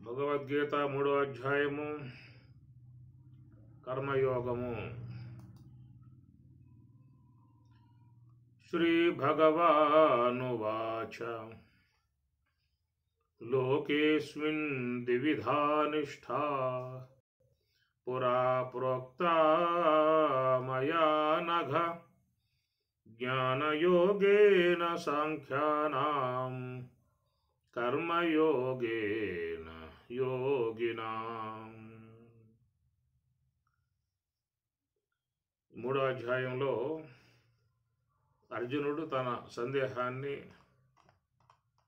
భగవద్గీత 3వ అధ్యాయము కర్మయోగము. శ్రీ భగవానువాచ లోకేస్మిన్ ద్విధా నిష్ఠా పురా ప్రోక్తా మయా నఘ జ్ఞానయోగేన సాంఖ్యానాం కర్మయోగేన యోగినాం. 3వ అధ్యాయంలో అర్జునుడు తన సందేహాన్ని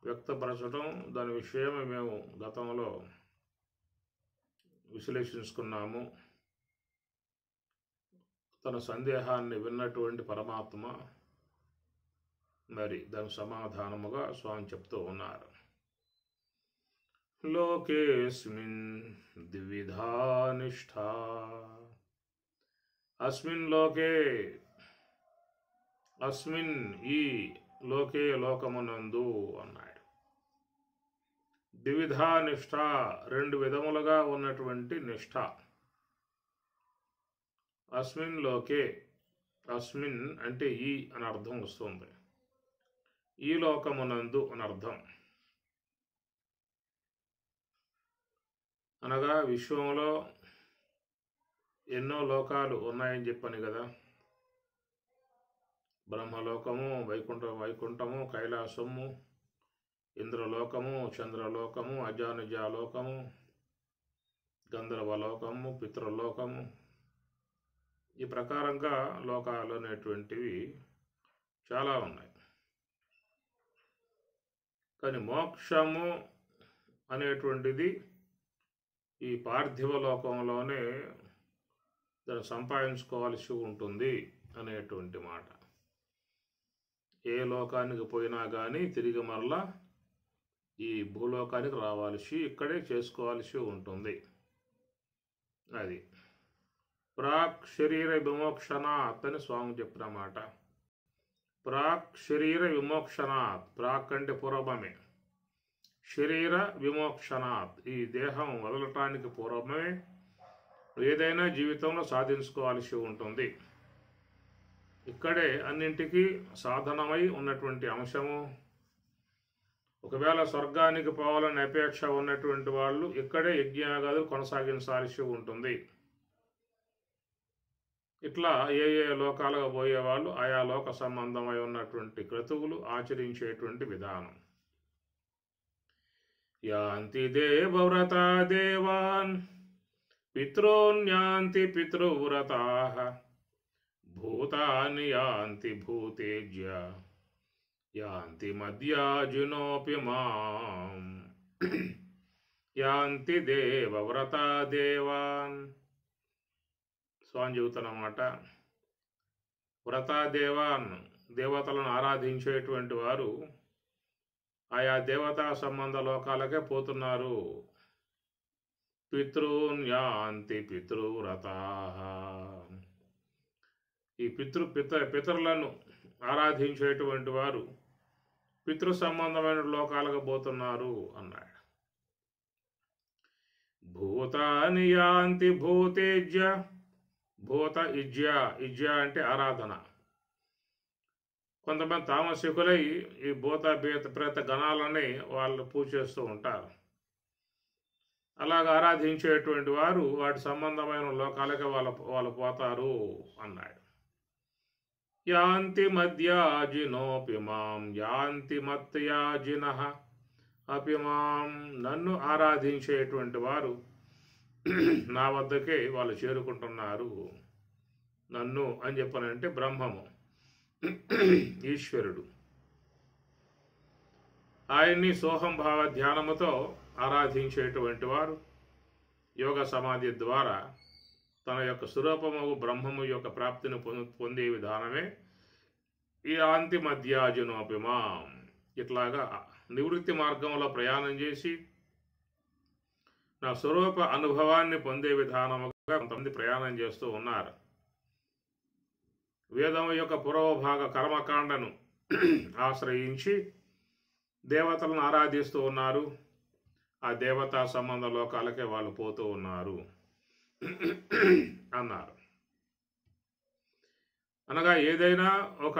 వ్యక్తపరచడం, దాని విషయమే మేము గతంలో విశ్లేషించుకున్నాము. తన సందేహాన్ని విన్నటువంటి పరమాత్మ మరి దాని సమాధానముగా స్వామి చెప్తూ ఉన్నారు. లోకేస్మిన్ ద్విధా నిష్ఠా, అస్మిన్ లోకే, అస్మిన్ ఈ లోకే లోకమునందు అన్నాడు. ద్విధా నిష్ఠ, రెండు విధములుగా ఉన్నటువంటి నిష్ఠ. అస్మిన్ లోకే, అస్మిన్ అంటే ఈ అని అర్థం వస్తుంది, ఈ లోకమునందు అని అర్థం. అనగా విశ్వంలో ఎన్నో లోకాలు ఉన్నాయని చెప్పని కదా. బ్రహ్మలోకము, వైకుంఠము, కైలాసము, ఇంద్రలోకము, చంద్రలోకము, అజానుజాలోకము, గంధర్వలోకము, పితృలోకము, ఈ ప్రకారంగా లోకాలు అనేటువంటివి చాలా ఉన్నాయి. కానీ మోక్షము అనేటువంటిది ఈ పార్థివ లోకంలోనే దాన్ని సంపాదించుకోవాల్సి ఉంటుంది అనేటువంటి మాట. ఏ లోకానికి పోయినా కానీ తిరిగి మరలా ఈ భూలోకానికి రావాల్సి, ఇక్కడే చేసుకోవాల్సి ఉంటుంది. అది ప్రాక్ శరీర విమోక్షణాత్ అని స్వామి చెప్పిన మాట. ప్రాక్ శరీర విమోక్షణాత్, ప్రాక్ అంటే పూర్వమే, శరీర విమోక్షణాత్ ఈ దేహం వదలటానికి పూర్వమే ఏదైనా జీవితంలో సాధించుకోవాల్సి ఉంటుంది. ఇక్కడే అన్నింటికీ సాధనమై ఉన్నటువంటి అంశము. ఒకవేళ స్వర్గానికి పోవాలని అపేక్ష ఉన్నటువంటి వాళ్ళు ఇక్కడే యజ్ఞయాగాలు కొనసాగించాల్సి ఉంటుంది. ఇట్లా ఏ ఏ లోకాలకు పోయేవాళ్ళు ఆయా లోక సంబంధమై ఉన్నటువంటి క్రతువులు ఆచరించేటువంటి విధానం. యాంతి దేవవ్రతా దేవాన్ పితॄన్యాంతి పితృవ్రతాః భూతాని యాంతి భూతేజ్య యాంతి మద్యాజినోపి మాం. యాంతి దేవవ్రతా దేవాన్, స్వామి చెబుతున్నమాట. వ్రతాదేవాన్, దేవతలను ఆరాధించేటువంటి వారు ఆయా దేవతా సంబంధ లోకాలకే పోతున్నారు. పితॄన్ యాంతి పితృవ్రతాః, ఈ పితరులను ఆరాధించేటువంటి వారు పితృ సంబంధమైన లోకాలకు పోతున్నారు అన్నాడు. భూతాని యాంతి భూతేజ్య, భూత ఇజ్య, ఇజ్య అంటే ఆరాధన. కొంతమంది తామసికులై ఈ భూత ప్రేత గణాలని వాళ్ళు పూజ చేస్తూ ఉంటారు. అలాగ ఆరాధించేటువంటి వారు వాటి సంబంధమైన లోకాలకే వాళ్ళు పోతారు అన్నాడు. యాంతి మద్యాజినోపి మాం, యాంతి మత్యాజినః అపి మాం, నన్ను ఆరాధించేటువంటి వారు నా వద్దకే వాళ్ళు చేరుకుంటున్నారు. నన్ను అని చెప్పనంటే బ్రహ్మము, ఈశ్వరుడు. ఆయన్ని సోహంభావ ధ్యానముతో ఆరాధించేటువంటి వారు యోగ సమాధి ద్వారా తన యొక్క స్వరూపము బ్రహ్మము యొక్క ప్రాప్తిని పొందే విధానమే ఈ యాంతి మద్యాజినోపి మాం. ఇట్లాగా నివృత్తి మార్గంలో ప్రయాణం చేసి నా స్వరూప అనుభవాన్ని పొందే విధానముగా కొంతమంది ప్రయాణం చేస్తూ ఉన్నారు. వేదం యొక్క పూర్వభాగ కర్మకాండను ఆశ్రయించి దేవతలను ఆరాధిస్తూ ఉన్నారు. ఆ దేవతా సంబంధ లోకాలకే వాళ్ళు పోతూ ఉన్నారు అన్నారు. అనగా ఏదైనా ఒక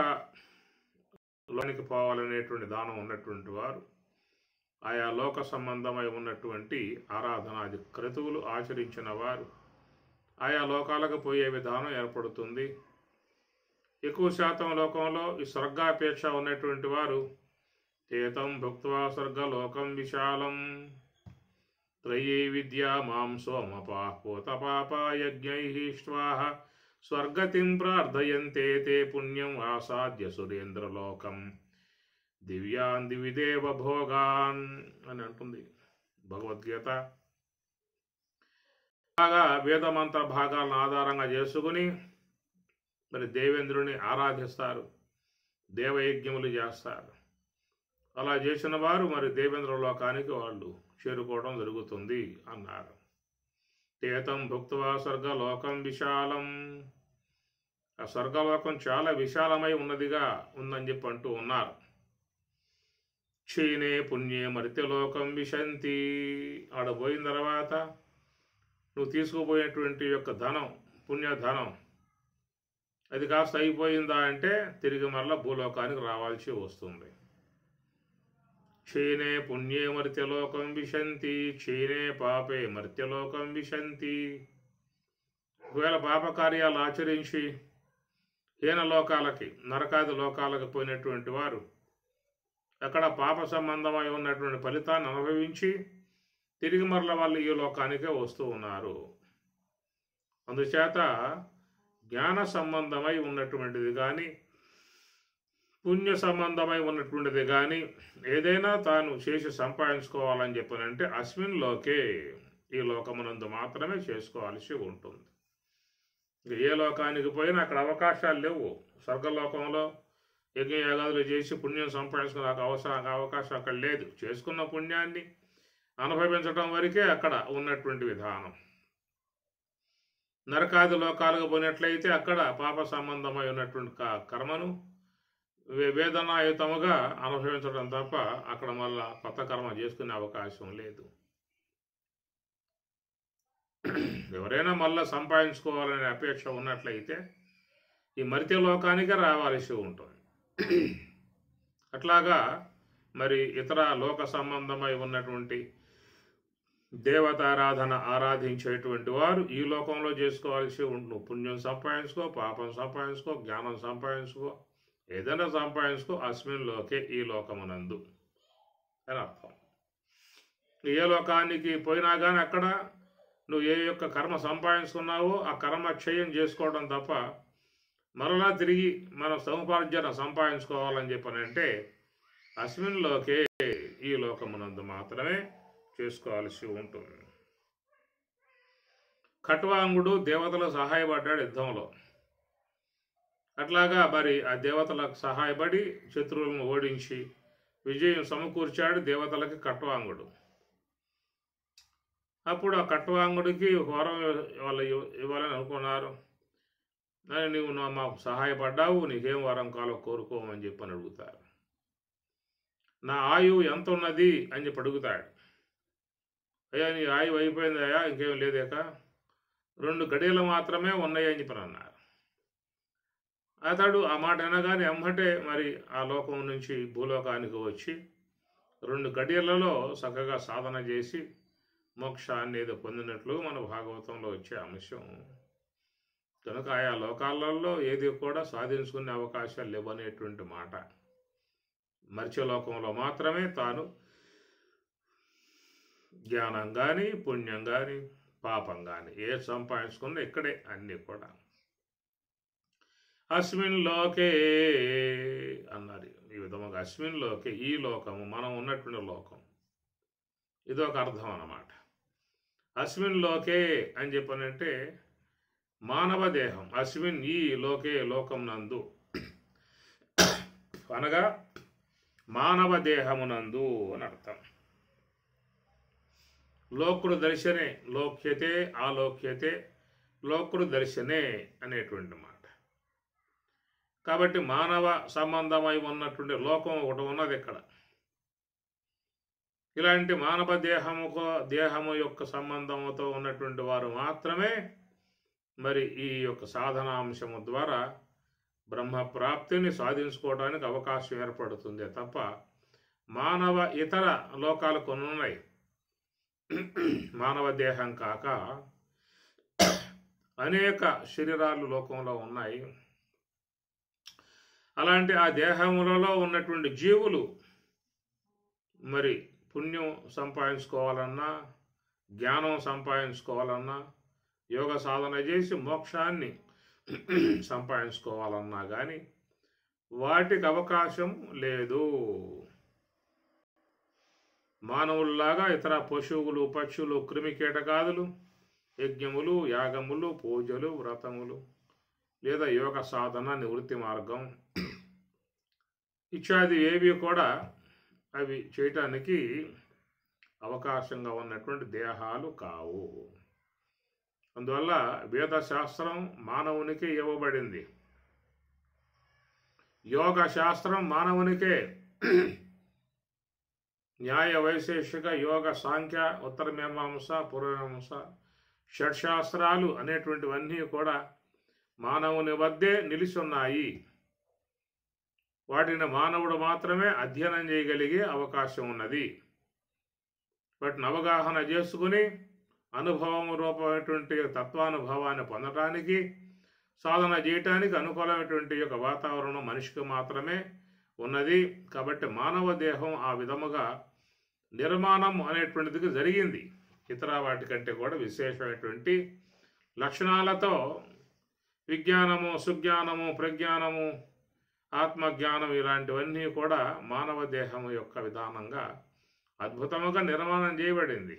లోనికి పోవాలనేటువంటి దానం ఉన్నటువంటి వారు ఆయా లోక సంబంధమై ఉన్నటువంటి ఆరాధనాది క్రతువులు ఆచరించిన వారు ఆయా లోకాలకు పోయే విధానం ఏర్పడుతుంది. ఎక్కువ శాతం లోకంలో ఈ స్వర్గాపేక్ష ఉన్నటువంటి వారు ఏతం భుక్త్వా స్వర్గలోకం విశాలం త్రయీ విద్యా మాం సోమపాపోతపాపయజ్ఞైః స్వాహ స్వర్గతిం ప్రార్థయంతే తే పుణ్యం ఆసాద్య సురేంద్రలోకం దివ్యాన్ దివిదేవ భోగాన్ అని అంటుంది భగవద్గీత. బాగా వేదమంత్ర భాగాలను ఆధారంగా చేసుకుని మరి దేవేంద్రుని ఆరాధిస్తారు, దేవయజ్ఞములు చేస్తారు. అలా చేసిన వారు మరి దేవేంద్ర లోకానికి వాళ్ళు చేరుకోవడం జరుగుతుంది అన్నారు. ఏతం భుక్త్వా స్వర్గలోకం విశాలం, ఆ స్వర్గలోకం చాలా విశాలమై ఉన్నదిగా ఉందని చెప్పి అంటూ ఉన్నారు. క్షీణే పుణ్యే మర్త్యలోకం విశంతి, ఆడపోయిన తర్వాత నువ్వు తీసుకుపోయేటువంటి యొక్క ధనం పుణ్యధనం అది కాస్త అయిపోయిందా అంటే తిరిగి మరలా భూలోకానికి రావాల్సి వస్తుంది. క్షీణే పుణ్యే మర్త్యలోకం విశంతి క్షీణే పాపే మర్త్యలోకం విశంతి. ఒకవేళ పాపకార్యాలు ఆచరించి హీన లోకాలకి నరకాది లోకాలకు పోయినటువంటి వారు అక్కడ పాప సంబంధమై ఉన్నటువంటి ఫలితాన్ని అనుభవించి తిరిగి మరల వాళ్ళు ఈ లోకానికే వస్తూ ఉన్నారు. అందుచేత జ్ఞాన సంబంధమై ఉన్నటువంటిది కానీ పుణ్య సంబంధమై ఉన్నటువంటిది కానీ ఏదైనా తాను చేసి సంపాదించుకోవాలని చెప్పనంటే అస్మిన్ లోకే ఈ లోకమునందు మాత్రమే చేసుకోవాల్సి ఉంటుంది. ఏ లోకానికి పోయినా అక్కడ అవకాశాలు లేవు. స్వర్గలోకంలో యజ్ఞయాగాదులు చేసి పుణ్యం సంపాదించుకునే అవకాశం అక్కడ లేదు. చేసుకున్న పుణ్యాన్ని అనుభవించడం వరకే అక్కడ ఉన్నటువంటి విధానం. నరకాది లోకాలకు పోయినట్లయితే అక్కడ పాప సంబంధమై ఉన్నటువంటి కర్మను వేదనాయుతముగా అనుభవించడం తప్ప అక్కడ మళ్ళా కొత్త కర్మ చేసుకునే అవకాశం లేదు. ఎవరైనా మళ్ళా సంపాదించుకోవాలనే అపేక్ష ఉన్నట్లయితే ఈ మర్త్య లోకానికే రావాల్సి ఉంటుంది. అట్లాగా మరి ఇతర లోక సంబంధమై ఉన్నటువంటి దేవతారాధన ఆరాధించేటువంటి వారు ఈ లోకంలో చేసుకోవాల్సి ఉంటుంది. పుణ్యం సంపాదించుకో, పాపం సంపాదించుకో, జ్ఞానం సంపాదించుకో, ఏదైనా సంపాదించుకో అస్మిన్ లోకే ఈ లోకమునందు అని అర్థం. ఏ లోకానికి పోయినా కానీ అక్కడ నువ్వు ఏ యొక్క కర్మ సంపాదించుకున్నావో ఆ కర్మ క్షయం చేసుకోవడం తప్ప మరలా తిరిగి మనం సముపార్జన సంపాదించుకోవాలని చెప్పనంటే అస్మిన్ లోకే ఈ లోకమునందు మాత్రమే చేసుకోవాల్సి ఉంటుంది. ఖట్వాంగుడు దేవతలకు సహాయపడ్డాడు యుద్ధంలో. అట్లాగా మరి ఆ దేవతలకు సహాయపడి శత్రువులను ఓడించి విజయం సమకూర్చాడు దేవతలకి ఖట్వాంగుడు. అప్పుడు ఆ ఖట్వాంగుడికి వరం వాళ్ళు ఇవ్వాలని అనుకున్నారు. నీవు మాకు సహాయపడ్డావు, నీకేం వరం కాలో కోరుకోమని చెప్పని అడుగుతారు. నా ఆయువు ఎంత ఉన్నది అని చెప్పి అడుగుతాడు. అయ్యా నీ ఆయువు అయిపోయిందయ్యా, ఇంకేం లేదేక 2 గడియలు మాత్రమే ఉన్నాయి అని చెప్పని అన్నారు. అతడు ఆ మాట అనగానే అమ్మటే మరి ఆ లోకం నుంచి భూలోకానికి వచ్చి 2 గడియలలో చక్కగా సాధన చేసి మోక్షాన్ని ఏదో పొందినట్లు మన భాగవతంలో వచ్చే అంశం. కనుక ఆయా లోకాలలో ఏది కూడా సాధించుకునే అవకాశాలు లేవనేటువంటి మాట. మర్త్యలోకంలో మాత్రమే తాను జ్ఞానం కానీ పుణ్యం కానీ పాపం కానీ ఏ సంపాదించుకున్నా ఇక్కడే అన్నీ కూడా. అస్మిన్ లోకే అన్నారు. ఈ విధముగా అస్మిన్ లోకే ఈ లోకము మనం ఉన్నటువంటి లోకం ఇదొక అర్థం అన్నమాట. అస్మిన్ లోకే అని చెప్పనంటే మానవ దేహం. అస్మిన్ ఈ లోకే లోకం నందు అనగా మానవ దేహమునందు అని అర్థం. లోకుడు దర్శనే లోక్యతే ఆలోక్యతే లోకుడు దర్శనే అనేటువంటి మాట. కాబట్టి మానవ సంబంధమై ఉన్నటువంటి లోకం ఒకటి ఉన్నది ఇక్కడ. ఇలాంటి మానవ దేహము యొక్క సంబంధముతో ఉన్నటువంటి వారు మాత్రమే మరి ఈ యొక్క సాధనాంశము ద్వారా బ్రహ్మప్రాప్తిని సాధించుకోవడానికి అవకాశం ఏర్పడుతుంది తప్ప మానవ ఇతర లోకాలు కొన్ని ఉన్నాయి. మానవ దేహం కాక అనేక శరీరాలు లోకంలో ఉన్నాయి. అలాంటి ఆ దేహములలో ఉన్నటువంటి జీవులు మరి పుణ్యం సంపాదించుకోవాలన్నా, జ్ఞానం సంపాదించుకోవాలన్నా, యోగ సాధన చేసి మోక్షాన్ని సంపాదించుకోవాలన్నా కానీ వాటికి అవకాశం లేదు. మానవుల్లాగా ఇతర పశువులు, పక్షులు, క్రిమికీటకాదులు యజ్ఞములు, యాగములు, పూజలు, వ్రతములు లేదా యోగ సాధన, నివృత్తి మార్గం ఇత్యాది ఏవి కూడా అవి చేయటానికి అవకాశంగా ఉన్నటువంటి దేహాలు కావు. అందువల్ల వేదశాస్త్రం మానవునికే ఇవ్వబడింది, యోగ శాస్త్రం మానవునికే. న్యాయ వైశేషిక, యోగ, సాంఖ్య, ఉత్తరమీమాంస, పూర్వమీమాంస, షడ్శాస్త్రాలు అనేటువంటివన్నీ కూడా మానవుని వద్దే నిలిచున్నాయి. వాటిని మానవుడు మాత్రమే అధ్యయనం చేయగలిగే అవకాశం ఉన్నది. వాటిని అవగాహన చేసుకుని అనుభవం రూపమైనటువంటి తత్వానుభవాన్ని పొందటానికి, సాధన చేయటానికి అనుకూలమైనటువంటి యొక్క వాతావరణం మనిషికి మాత్రమే ఉన్నది. కాబట్టి మానవ దేహం ఆ విధముగా నిర్మాణం అనేటువంటిది జరిగింది. ఇతర వాటికంటే కూడా విశేషమైనటువంటి లక్షణాలతో విజ్ఞానము, సుజ్ఞానము, ప్రజ్ఞానము, ఆత్మజ్ఞానం ఇలాంటివన్నీ కూడా మానవ దేహం యొక్క విధానంగా అద్భుతముగా నిర్మాణం చేయబడింది.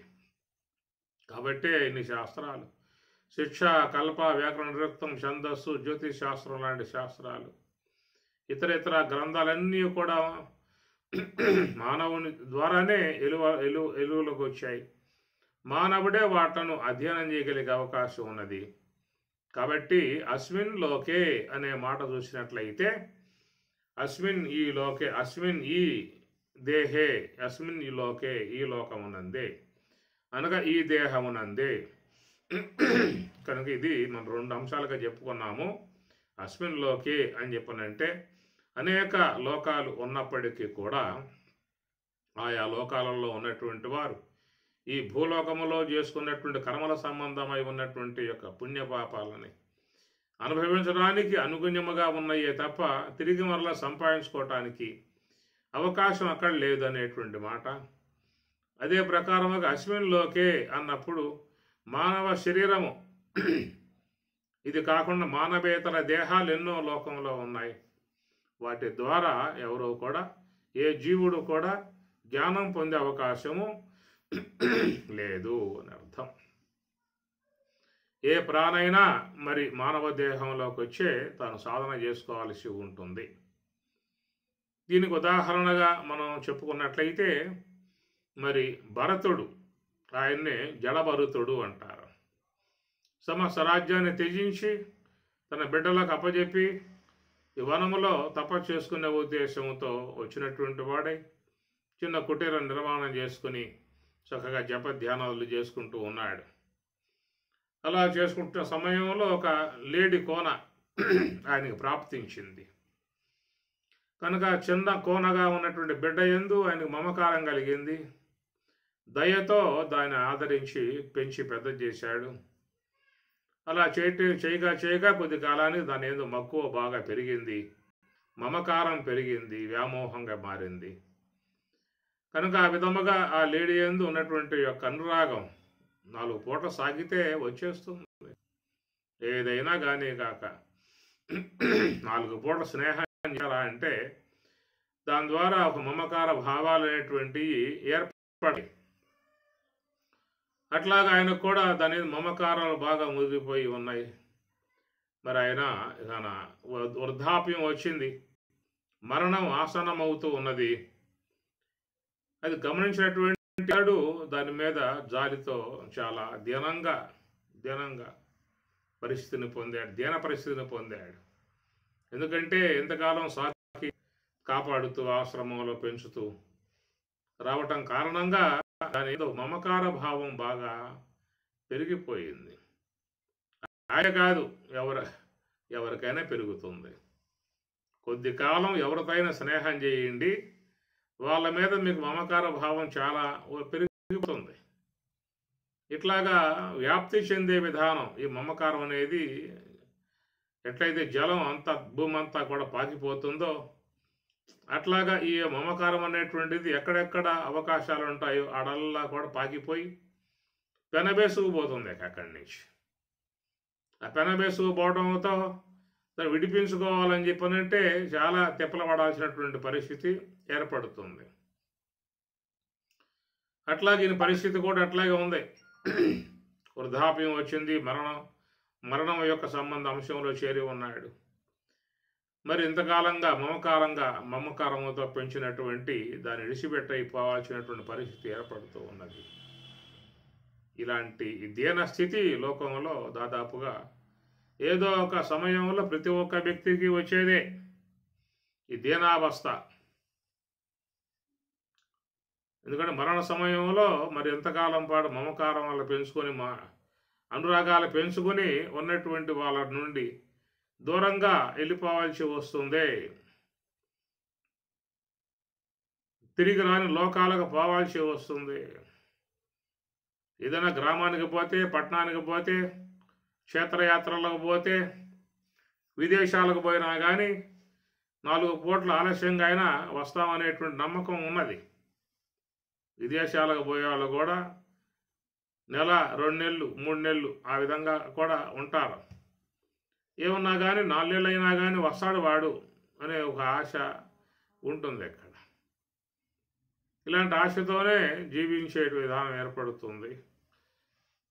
కాబట్టే ఇన్ని శాస్త్రాలు, శిక్ష, కల్ప, వ్యాకరణ, నిరుక్తం, ఛందస్సు, జ్యోతిష్ శాస్త్రం లాంటి శాస్త్రాలు, ఇతర గ్రంథాలన్నీ కూడా మానవుని ద్వారానే ఎలువలోకి వచ్చాయి. మానవుడే వాటను అధ్యయనం చేయగలిగే అవకాశం ఉన్నది. కాబట్టి అస్మిన్ లోకే అనే మాట చూసినట్లయితే అస్మిన్ ఈ లోకే, అస్మిన్ ఈ దేహే, అస్మిన్ ఈ లోకే, ఈ లోకమునందే అనగా ఈ దేహమునందే. కనుక ఇది మనం రెండు అంశాలుగా చెప్పుకున్నాము. అస్మిన్ లోకే అని చెప్పనంటే అనేక లోకాలు ఉన్నప్పటికీ కూడా ఆయా లోకాలలో ఉన్నటువంటి వారు ఈ భూలోకములో చేసుకున్నటువంటి కర్మల సంబంధమై ఉన్నటువంటి యొక్క పుణ్యపాపాలని అనుభవించడానికి అనుగుణ్యముగా ఉన్నాయే తప్ప తిరిగి మరలా సంపాదించుకోవటానికి అవకాశం అక్కడ లేదు అనేటువంటి మాట. అదే ప్రకారముగా అస్మిన్లోకే అన్నప్పుడు మానవ శరీరము ఇది కాకుండా మానవేతర దేహాలు ఎన్నో లోకంలో ఉన్నాయి. వాటి ద్వారా ఎవరో కూడా, ఏ జీవుడు కూడా జ్ఞానం పొందే అవకాశము లేదు అని అర్థం. ఏ ప్రాణైనా మరి మానవ దేహంలోకి వచ్చే తాను సాధన చేసుకోవాల్సి ఉంటుంది. దీనికి ఉదాహరణగా మనం చెప్పుకున్నట్లయితే మరి భరతుడు, ఆయన్నే జడభరతుడు అంటారు. సమస్త రాజ్యాన్ని త్యజించి తన బిడ్డలకు అప్పజెప్పి ఈ వనములో తపస్సు చేసుకునే ఉద్దేశంతో వచ్చినటువంటి వాడై చిన్న కుటీరం నిర్మాణం చేసుకుని చక్కగా జపధ్యానాలు చేసుకుంటూ ఉన్నాడు. అలా చేసుకుంటున్న సమయంలో ఒక లేడి కోన ఆయనకి ప్రాప్తించింది. కనుక చిన్న కోనగా ఉన్నటువంటి బిడ్డ యందు ఆయనకు మమకారం కలిగింది. దయతో దాన్ని ఆదరించి పెంచి పెద్ద చేశాడు. అలా చేయగా కొద్ది కాలానికి దాని యందు మక్కువ బాగా పెరిగింది, మమకారం పెరిగింది, వ్యామోహంగా మారింది. కనుక ఆ విధముగా ఆ లేడీ యందు ఉన్నటువంటి యొక్క అనురాగం 4 పూట సాగితే వచ్చేస్తుంది. ఏదైనా కానీ కాక 4 పూట స్నేహం చేయాలా అంటే దాని ద్వారా ఒక మమకార భావాలు అనేటువంటివి ఏర్పడి, అట్లాగా ఆయనకు కూడా దాని మమకారాలు బాగా ముదిరిపోయి ఉన్నాయి. మరి ఆయన వృద్ధాప్యం వచ్చింది, మరణం ఆసన్నమవుతూ ఉన్నది. అది గమనించినటువంటి వాడు దాని మీద జాలితో చాలా దీనంగా దీన పరిస్థితిని పొందాడు. ఎందుకంటే ఎంతకాలం సాకి కాపాడుతూ ఆశ్రమంలో పెంచుతూ రావటం కారణంగా దాని ఏదో మమకార భావం బాగా పెరిగిపోయింది. ఆయన కాదు, ఎవరికైనా పెరుగుతుంది. కొద్ది కాలం ఎవరితోనైనా స్నేహం చేయండి, వాళ్ళ మీద మీకు మమకార భావం చాలా పెరిగిపోతుంది. ఇట్లాగా వ్యాప్తి చెందే విధానం ఈ మమకారం అనేది, ఎట్లయితే జలం అంతా భూమి అంతా కూడా పాకిపోతుందో అట్లాగా ఈ మమకారం అనేటువంటిది ఎక్కడెక్కడ అవకాశాలు ఉంటాయో ఆడల్లా కూడా పాకిపోయి పెనబేసుకుపోతుంది అక్కడి నుంచి. ఆ పెనబేసుకుపోవడంతో దాన్ని విడిపించుకోవాలని చెప్పనంటే చాలా తిప్పలు పడాల్సినటువంటి పరిస్థితి ఏర్పడుతుంది. అట్లాగే ఈ పరిస్థితి కూడా అట్లాగే ఉంది. వృద్ధాప్యం వచ్చింది, మరణం యొక్క సంబంధ అంశంలో చేరి ఉన్నాడు. మరి ఇంతకాలంగా మమకారంతో పెంచినటువంటి దాన్ని విడిచిపెట్టయిపోవాల్సినటువంటి పరిస్థితి ఏర్పడుతూ ఉన్నది. ఇలాంటి దీన స్థితి లోకంలో దాదాపుగా ఏదో ఒక సమయంలో ప్రతి ఒక్క వ్యక్తికి వచ్చేదే ఈ దీనావస్థ. ఎందుకంటే మరణ సమయంలో మరి ఎంతకాలం పాటు మమకారం వల్ల పెంచుకొని అనురాగాలు పెంచుకొని ఉన్నటువంటి వాళ్ళ నుండి దూరంగా వెళ్ళిపోవాల్సి వస్తుంది. తిరిగి రాని లోకాలకు పోవాల్సి వస్తుంది. ఏదైనా గ్రామానికి పోతే, పట్టణానికి పోతే, క్షేత్రయాత్రలకు పోతే, విదేశాలకు పోయినా కానీ 4 పూట్ల ఆలస్యంగా అయినా వస్తామనేటువంటి నమ్మకం ఉన్నది. విదేశాలకు పోయే వాళ్ళు కూడా నెల, 2 నెలలు, 3 నెలలు ఆ విధంగా కూడా ఉంటారు. ఏమన్నా కానీ 4 నెలలు అయినా కానీ వస్తాడు వాడు అనే ఒక ఆశ ఉంటుంది అక్కడ. ఇలాంటి ఆశతోనే జీవించే విధానం ఏర్పడుతుంది.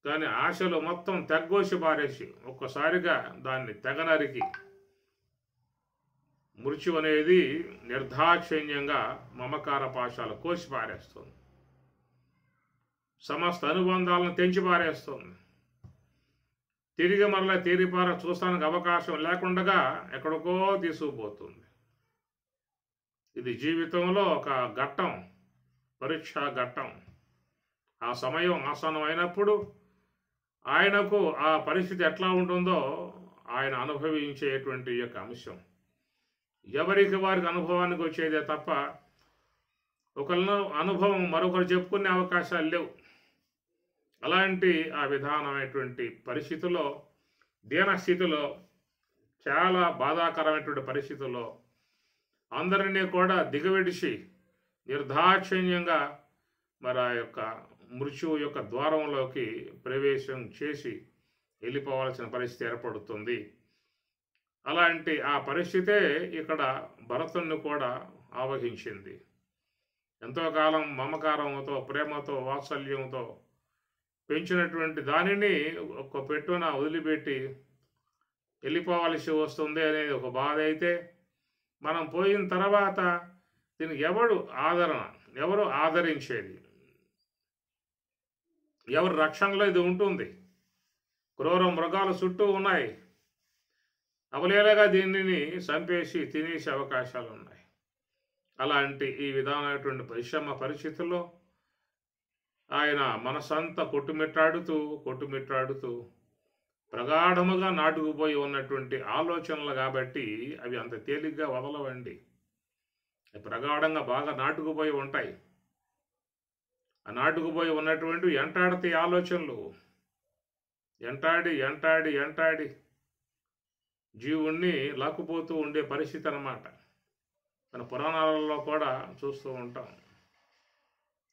కానీ ఆశలు మొత్తం తెగ్గోసి పారేసి ఒక్కసారిగా దాన్ని తెగనరికి మృత్యు అనేది నిర్దాక్షిణ్యంగా మమకార పాశాలు కోసి పారేస్తుంది. సమస్త అనుబంధాలను తెంచి పారేస్తుంది. తిరిగి మరలా తీరిపార చూస్తానికి అవకాశం లేకుండా ఎక్కడికో తీసుకుపోతుంది. ఇది జీవితంలో ఒక ఘట్టం, పరీక్షా ఘట్టం. ఆ సమయం ఆసనం అయినప్పుడు ఆయనకు ఆ పరిస్థితి ఎట్లా ఉంటుందో ఆయన అనుభవించేటువంటి యొక్క అంశం. ఎవరికి వారికి అనుభవానికి వచ్చేదే తప్ప ఒకళ్ళ అనుభవం మరొకరు చెప్పుకునే అవకాశాలు లేవు. అలాంటి ఆ విధానమైనటువంటి పరిస్థితుల్లో, దీనస్థితిలో, చాలా బాధాకరమైనటువంటి పరిస్థితుల్లో అందరినీ కూడా దిగవిడిచి నిర్దాక్షిణ్యంగా మరి ఆ యొక్క మృత్యువు యొక్క ద్వారంలోకి ప్రవేశం చేసి వెళ్ళిపోవాల్సిన పరిస్థితి ఏర్పడుతుంది. అలాంటి ఆ పరిస్థితే ఇక్కడ భరతుణ్ణి కూడా ఆవహించింది. ఎంతో కాలం మమకారంతో, ప్రేమతో, వాత్సల్యంతో పెంచినటువంటి దానిని ఒక పెట్టున వదిలిపెట్టి వెళ్ళిపోవాల్సి వస్తుంది అనేది ఒక బాధ అయితే, మనం పోయిన తర్వాత దీనికి ఎవరు ఆదరించేది, ఎవరు రక్షణలో ఇది ఉంటుంది? క్రూర మృగాలు చుట్టూ ఉన్నాయి. అవలేలగా దీనిని చంపేసి తినేసే అవకాశాలు ఉన్నాయి. అలాంటి ఈ విధానమైనటువంటి పరిశ్రమ పరిస్థితుల్లో ఆయన మనసంతా కొట్టుమిట్టాడుతూ ప్రగాఢముగా నాటుకుపోయి ఉన్నటువంటి ఆలోచనలు కాబట్టి అవి అంత తేలిగ్గా వదలవండి. ప్రగాఢంగా బాగా నాటుకుపోయి ఉంటాయి. ఆ నాటుకుపోయి ఉన్నటువంటి ఎంటాడతాయి ఆలోచనలు. ఎంటాడి జీవుణ్ణి లాక్కుపోతూ ఉండే పరిస్థితి అన్నమాట. మన పురాణాలలో కూడా చూస్తూ ఉంటాం.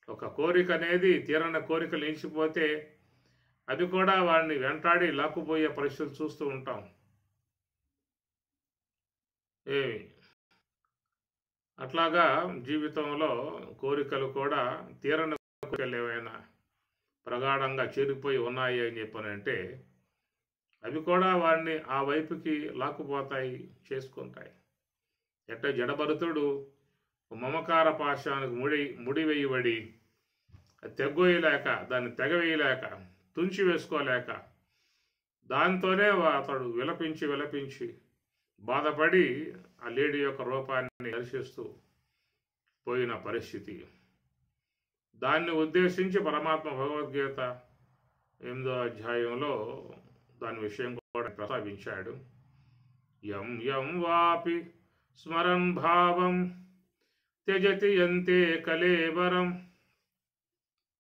ఒక కోరిక అనేది తీరని కోరికలు నిలిచిపోతే అది కూడా వాడిని వెంటాడి లాక్కుపోయే పరిస్థితులు చూస్తూ ఉంటాం. అట్లాగా జీవితంలో కోరికలు కూడా తీరని కోరికలు ఏవైనా ప్రగాఢంగా చేరిపోయి ఉన్నాయి అని చెప్పనంటే అవి కూడా వాడిని ఆ వైపుకి లాక్కుపోతాయి, చేసుకుంటాయి. ఎట్ట జడభరతుడు మమకార పాశానికి ముడివేయబడి తెగ్గోయలేక, దాన్ని తెగవేయలేక, తుంచి వేసుకోలేక, దాంతోనే అతడు విలపించి బాధపడి ఆ లేడీ యొక్క రూపాన్ని దర్శిస్తూ పోయిన పరిస్థితి. దాన్ని ఉద్దేశించి పరమాత్మ భగవద్గీత 8వ అధ్యాయంలో దాని విషయం కూడా ప్రస్తావించాడు. యం యం వాపి స్మరన్ భావం త్యజతి యంతే కలేవరం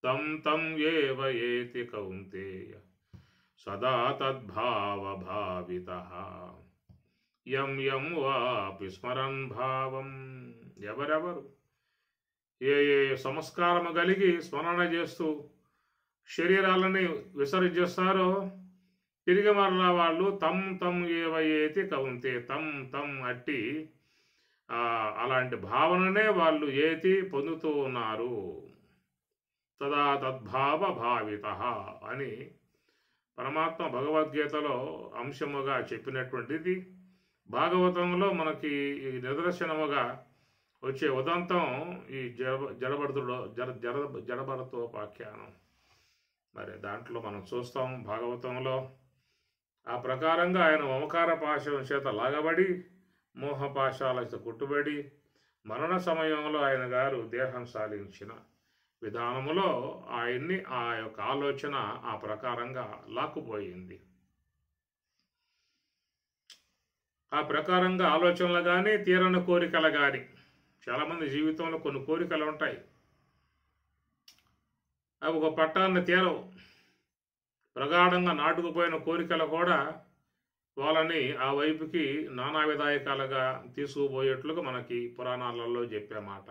తం తం ఏవ ఏతి కౌంతేయ సదా తద్భావ భావితః. యం యం వాపి స్మరన్ భావం, ఎవరెవరు ఏ ఏ సంస్కారము కలిగి స్మరణ చేస్తూ శరీరాలని విసర్జిస్తారో తిరిగి మరలా వాళ్ళు తం తం ఏవ ఏతి కౌంతే, తం తం అట్టి అలాంటి భావననే వాళ్ళు ఏతి పొందుతూ ఉన్నారు. తదా తద్భావ భావితః అని పరమాత్మ భగవద్గీతలో అంశముగా చెప్పినటువంటిది. భాగవతంలో మనకి ఈ నిదర్శనముగా వచ్చే ఉదంతం ఈ జడభరతోపాఖ్యానం. మరి దాంట్లో మనం చూస్తాం భాగవతంలో ఆ ప్రకారంగా ఆయన మమకార పాశం చేత లాగబడి మోహపాశాల చేత కుట్టుబడి మరణ సమయంలో ఆయన గారు దేహం సాలించిన విధానములో ఆయన్ని ఆ యొక్క ఆలోచన ఆ ప్రకారంగా లాక్కుపోయింది. ఆ ప్రకారంగా ఆలోచనలు కానీ తీరని కోరికలు కానీ, చాలామంది జీవితంలో కొన్ని కోరికలు ఉంటాయి, అవి ఒక పట్టాన్ని తీరవు. ప్రగాఢంగా నాటుకుపోయిన కోరికలు కూడా వాళ్ళని ఆ వైపుకి నానా విధాయకాలుగా తీసుకుపోయేట్లుగా మనకి పురాణాలలో చెప్పే మాట.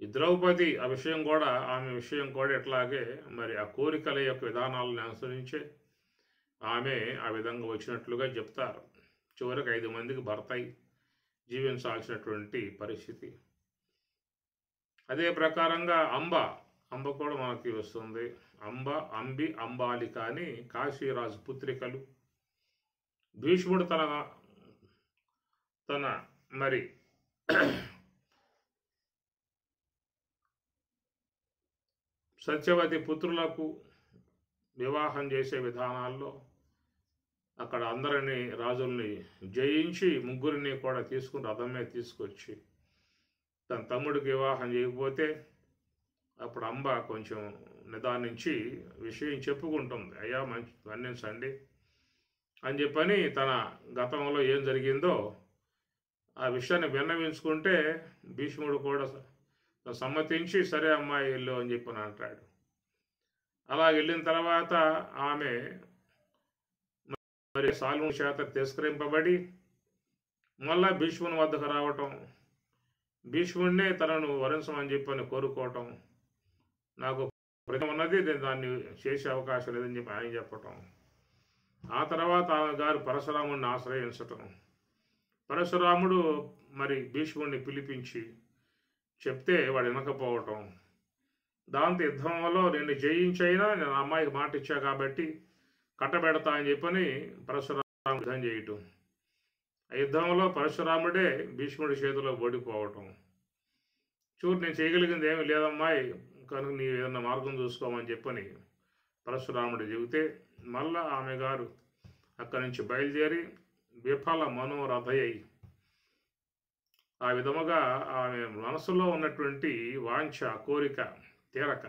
ఈ ద్రౌపది ఆ విషయం కూడా, ఆమె విషయం కూడా ఎట్లాగే మరి ఆ కోరికల యొక్క విధానాలను అనుసరించే ఆమె ఆ విధంగా వచ్చినట్లుగా చెప్తారు. చివరికి 5 మందికి భర్త అయి జీవించాల్సినటువంటి పరిస్థితి. అదే ప్రకారంగా అంబ కూడా మనకి వస్తుంది. అంబి అంబాలిక అని కాశీరాజు పుత్రికలు. భీష్ముడు తన మరి సత్యవతి పుత్రులకు వివాహం చేసే విధానాల్లో అక్కడ అందరినీ రాజుల్ని జయించి ముగ్గురిని కూడా తీసుకుని రథం మీద తీసుకొచ్చి తన తమ్ముడికి వివాహం చేయకపోతే అప్పుడు అంబ కొంచెం నిదానించి విషయం చెప్పుకుంటుంది. అయ్యా మంచి మన్నించండి అని చెప్పని తన గతంలో ఏం జరిగిందో ఆ విషయాన్ని విన్నవించుకుంటే భీష్ముడు కూడా సమ్మతించి సరే అమ్మాయి వెళ్ళు అని చెప్పని అంటాడు. అలా వెళ్ళిన తర్వాత ఆమె మరి సాలుని చేత తిరస్కరింపబడి మళ్ళా భీష్ముని వద్దకు రావటం, భీష్ముడినే తనను వరించమని చెప్పని కోరుకోవటం, నాకు ప్రతి ఉన్నది నేను దాన్ని చేసే అవకాశం లేదని చెప్పి ఆయన చెప్పటం. ఆ తర్వాత ఆమె గారు పరశురాముడిని ఆశ్రయించటం, పరశురాముడు మరి భీష్ముడిని పిలిపించి చెప్తే వాడు వినకపోవటం, దాంతో యుద్ధంలో నేను జయించైనా నేను అమ్మాయికి మాట ఇచ్చా కాబట్టి కట్టబెడతా అని చెప్పని పరశురాముడు యుద్ధం చేయటం. ఆ యుద్ధంలో పరశురాముడే భీష్ముడి చేతిలో ఓడిపోవటం. చూడు నేను చేయగలిగింది ఏమీ లేదమ్మాయి, కనుక నీ ఏదన్నా మార్గం చూసుకోమని చెప్పని పరశురాముడు చెబితే మళ్ళా ఆమె గారు అక్కడి నుంచి బయలుదేరి విఫల మనోరథయ్యి ఆ విధముగా ఆమె మనసులో ఉన్నటువంటి వాంఛ కోరిక తీరక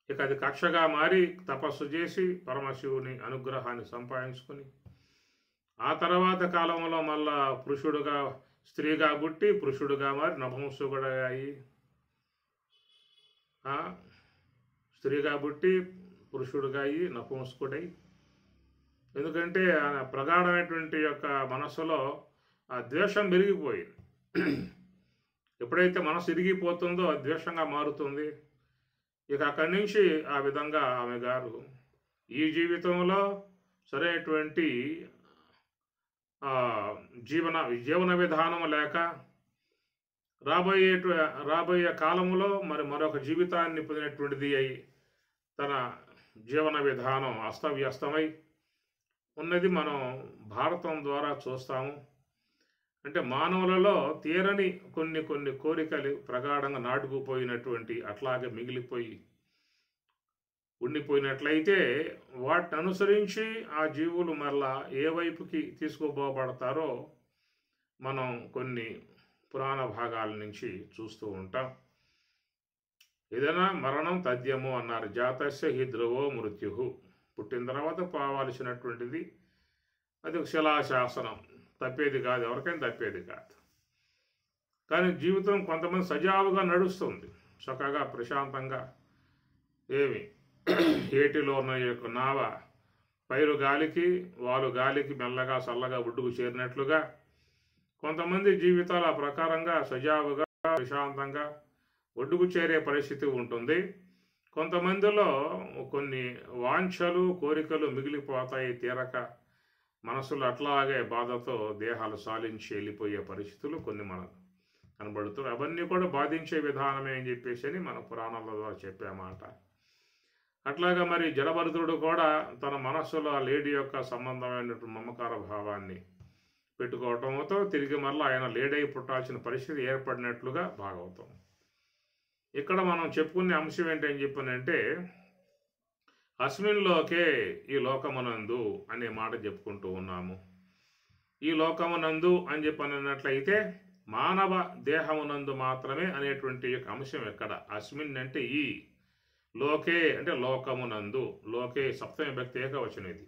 ఇక అది కక్షగా మారి తపస్సు చేసి పరమశివుని అనుగ్రహాన్ని సంపాదించుకొని ఆ తర్వాత కాలంలో మళ్ళా పురుషుడుగా స్త్రీగా పుట్టి పురుషుడుగా మారి నపుంసకుడుగా అయి స్త్రీగా పుట్టి పురుషుడుగా అయి నపుంసకుడై, ఎందుకంటే ప్రగాఢమైనటువంటి యొక్క మనస్సులో ఆ ద్వేషం పెరిగిపోయింది. ఎప్పుడైతే మనసు ఇరిగిపోతుందో అది ద్వేషంగా మారుతుంది. ఇక అక్కడి నుంచి ఆ విధంగా ఆమె గారు ఈ జీవితంలో సరైనటువంటి జీవన విధానం లేక రాబోయే కాలంలో మరొక జీవితాన్ని పొందినటువంటిది అయి తన జీవన విధానం అస్తవ్యస్తమై ఉన్నది మనం భారతం ద్వారా చూస్తాము. అంటే మానవులలో తీరని కొన్ని కోరికలు ప్రగాఢంగా నాటుకుపోయినటువంటి అట్లాగే మిగిలిపోయి ఉండిపోయినట్లయితే వాటిని అనుసరించి ఆ జీవులు మరలా ఏ వైపుకి తీసుకుపోబడతారో మనం కొన్ని పురాణ భాగాల నుంచి చూస్తూ ఉంటాం. ఏదైనా మరణం తథ్యము అన్నారు. జాతస్య హి ధ్రువో మృత్యు. పుట్టిన తర్వాత పోవాల్సినటువంటిది అది ఒక శిలాశాసనం, తప్పేది కాదు, ఎవరికైనా తప్పేది కాదు. కానీ జీవితం కొంతమంది సజావుగా నడుస్తుంది, చక్కగా ప్రశాంతంగా. ఏమి ఏటిలో ఉన్న యొక్క నావ పైరు గాలికి వాలు గాలికి మెల్లగా చల్లగా ఒడ్డుకు చేరినట్లుగా కొంతమంది జీవితాలు ఆ ప్రకారంగా సజావుగా ప్రశాంతంగా ఒడ్డుకు చేరే పరిస్థితి ఉంటుంది. కొంతమందిలో కొన్ని వాంఛలు కోరికలు మిగిలిపోతాయి, తీరక మనసులు అట్లాగే బాధతో దేహాలు సాలించి వెళ్ళిపోయే పరిస్థితులు కొన్ని మనకు కనబడుతున్నాయి. అవన్నీ కూడా బాధించే విధానమే అని చెప్పేసి మన పురాణాల ద్వారా చెప్పామాట. అట్లాగా మరి జడభరతుడు కూడా తన మనస్సులో ఆ లేడీ యొక్క సంబంధమైనటువంటి మమకార భావాన్ని పెట్టుకోవటంతో తిరిగి మళ్ళీ ఆయన లేడై పుట్టాల్సిన పరిస్థితి ఏర్పడినట్లుగా భాగవతం. ఇక్కడ మనం చెప్పుకునే అంశం ఏంటని చెప్పానంటే, అస్మిన్ లోకే, ఈ లోకమునందు అనే మాట చెప్పుకుంటూ ఉన్నాము. ఈ లోకమునందు అని చెప్పనట్లయితే మానవ దేహమునందు మాత్రమే అనేటువంటి అంశం ఎక్కడ. అస్మిన్ అంటే ఈ, లోకే అంటే లోకమునందు. లోకే సప్తమి భక్తి ఏకవచనం ఇది.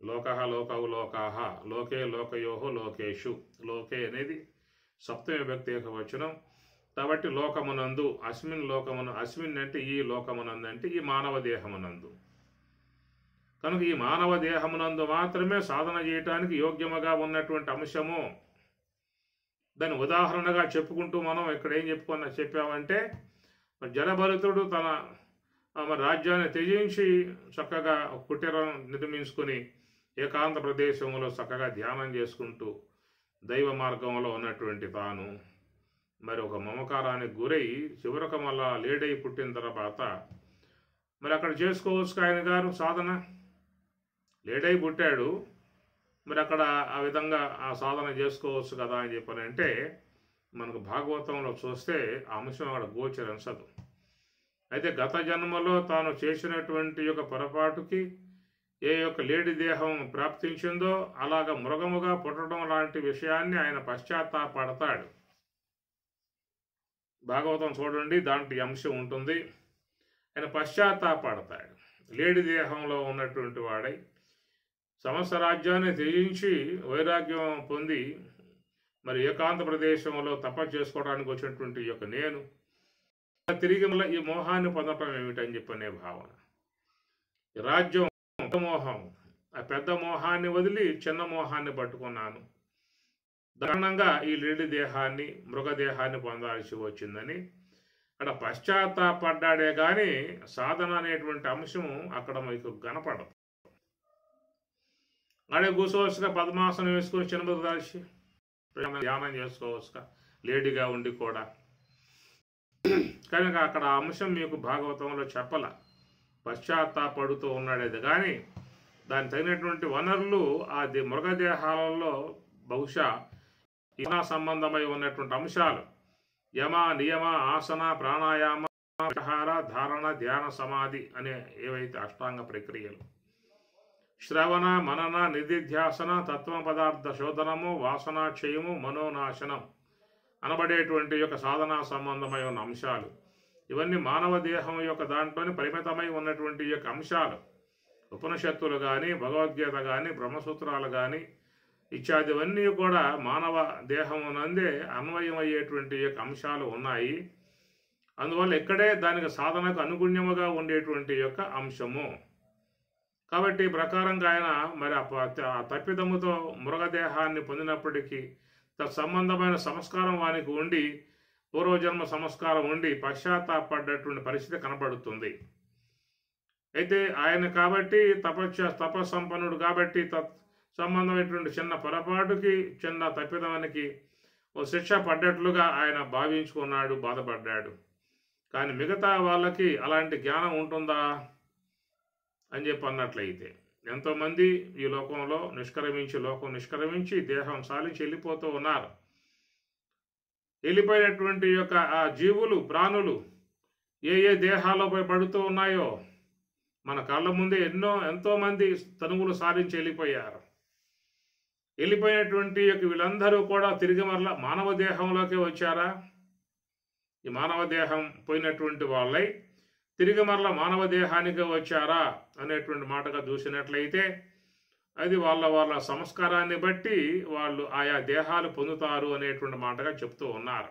లోకః లోకవు లోకాః, లోకే లోకయోహో లోకేషు. లోకే అనేది సప్తమి భక్తి ఏకవచనం కాబట్టి లోకమునందు, అస్మిన్ లోకమున, అస్మిన్ అంటే ఈ లోకమునందు అంటే ఈ మానవ దేహమునందు. కనుక ఈ మానవ దేహమునందు మాత్రమే సాధన చేయటానికి యోగ్యముగా ఉన్నటువంటి అంశము. దాని ఉదాహరణగా చెప్పుకుంటూ మనం ఇక్కడ ఏం చెప్పామంటే, జడభరతుడు తన రాజ్యాన్ని త్యజించి చక్కగా కుటీరం నిర్మించుకొని ఏకాంత ప్రదేశంలో చక్కగా ధ్యానం చేసుకుంటూ దైవ మార్గంలో ఉన్నటువంటి తాను మరి ఒక మమకారానికి గురై చివరకు మళ్ళా లేడై పుట్టిన తర్వాత మరి అక్కడ చేసుకోవచ్చు ఆయన గారు సాధన. లేడై పుట్టాడు, మరి అక్కడ ఆ విధంగా ఆ సాధన చేసుకోవచ్చు కదా అని చెప్పానంటే మనకు భాగవతంలో చూస్తే ఆ అంశం అక్కడ గోచరించదు. అయితే గత జన్మలో తాను చేసినటువంటి యొక్క పొరపాటుకి ఏ యొక్క లేడి దేహం ప్రాప్తించిందో అలాగ మృగముగా పుట్టడం లాంటి విషయాన్ని ఆయన పశ్చాత్తాపడతాడు. భాగవతం చూడండి, దాంట్లో అంశం ఉంటుంది. ఆయన పశ్చాత్తాపడతాడు. లేడి దేహంలో ఉన్నటువంటి వాడై సమస్త రాజ్యాన్ని త్యజించి వైరాగ్యం పొంది మరి ఏకాంత ప్రదేశంలో తపస్సు చేసుకోవడానికి వచ్చినటువంటి యొక్క నేను తిరిగి మళ్ళీ ఈ మోహాన్ని పొందటం ఏమిటని చెప్పనే భావన. రాజ్యం మోహం, ఆ పెద్ద మోహాన్ని వదిలి చిన్న మోహాన్ని పట్టుకున్నాను, దారుణంగా ఈ లేడి దేహాన్ని మృగదేహాన్ని పొందాల్సి వచ్చిందని అక్కడ పశ్చాత్తాపడ్డాడే కానీ సాధన అనేటువంటి అంశం అక్కడ మీకు కనపడదు. ఆడే కూర్చోవచ్చుగా, పద్మాసనం వేసుకొని చిన్నబుద్ధి దాల్చి ధ్యానం చేసుకోవచ్చుగా లేడీగా ఉండి కూడా. కనుక అక్కడ ఆ అంశం మీకు భాగవతంలో చెప్పల. పశ్చాత్తాపడుతూ ఉన్నాడేది కానీ దానికి తగినటువంటి వనరులు ఆ మృగదేహాలలో బహుశా ఇనా సంబంధమై ఉన్నటువంటి అంశాలు యమ నియమ ఆసన ప్రాణాయామ విహార ధారణ ధ్యాన సమాధి అనే ఏవైతే అష్టాంగ ప్రక్రియలు, శ్రవణ మనన నిధిధ్యాసన తత్వ పదార్థ శోధనము వాసనాక్షయము మనోనాశనం అనబడేటువంటి యొక్క సాధనా సంబంధమై ఉన్న అంశాలు, ఇవన్నీ మానవ దేహం యొక్క దాంట్లోని పరిమితమై ఉన్నటువంటి యొక్క అంశాలు. ఉపనిషత్తులు కానీ భగవద్గీత కానీ బ్రహ్మసూత్రాలు కానీ ఇత్యాదివన్నీ కూడా మానవ దేహమునందే అన్వయమయ్యేటువంటి యొక్క అంశాలు ఉన్నాయి. అందువల్ల ఇక్కడే దానికి సాధనకు అనుగుణ్యముగా ఉండేటువంటి యొక్క అంశము. కాబట్టి ప్రకారంగా ఆయన మరి ఆ తప్పిదముతో మృగదేహాన్ని పొందినప్పటికీ తత్సంబంధమైన సంస్కారం వానికి ఉండి, పూర్వజన్మ సంస్కారం ఉండి పశ్చాత్తాపడ్డటువంటి పరిస్థితి కనబడుతుంది. అయితే ఆయన కాబట్టి తపస్సంపన్నుడు కాబట్టి సంబంధమైనటువంటి చిన్న పొరపాటుకి చిన్న తప్పిదానికి ఓ శిక్ష పడ్డట్లుగా ఆయన భావించుకున్నాడు, బాధపడ్డాడు. కానీ మిగతా వాళ్ళకి అలాంటి జ్ఞానం ఉంటుందా అని చెప్పి అన్నట్లయితే ఎంతోమంది ఈ లోకంలో లోకం నిష్క్రమించి దేహం సాలించి వెళ్ళిపోతూ ఉన్నారు. వెళ్ళిపోయినటువంటి యొక్క ఆ జీవులు ప్రాణులు ఏ దేహాల్లో పడుతూ ఉన్నాయో మన కళ్ళ ముందే ఎంతోమంది తనువులు సాధించి వెళ్ళిపోయారు. వెళ్ళిపోయినటువంటి వీళ్ళందరూ కూడా తిరిగి మరలా మానవ దేహంలోకి వచ్చారా? ఈ మానవ దేహం పోయినటువంటి వాళ్ళై తిరిగి మరలా మానవ దేహానికి వచ్చారా అనేటువంటి మాటగా చూసినట్లయితే అది వాళ్ళ వాళ్ళ సంస్కారాన్ని బట్టి వాళ్ళు ఆయా దేహాలు పొందుతారు అనేటువంటి మాటగా చెప్తూ ఉన్నారు.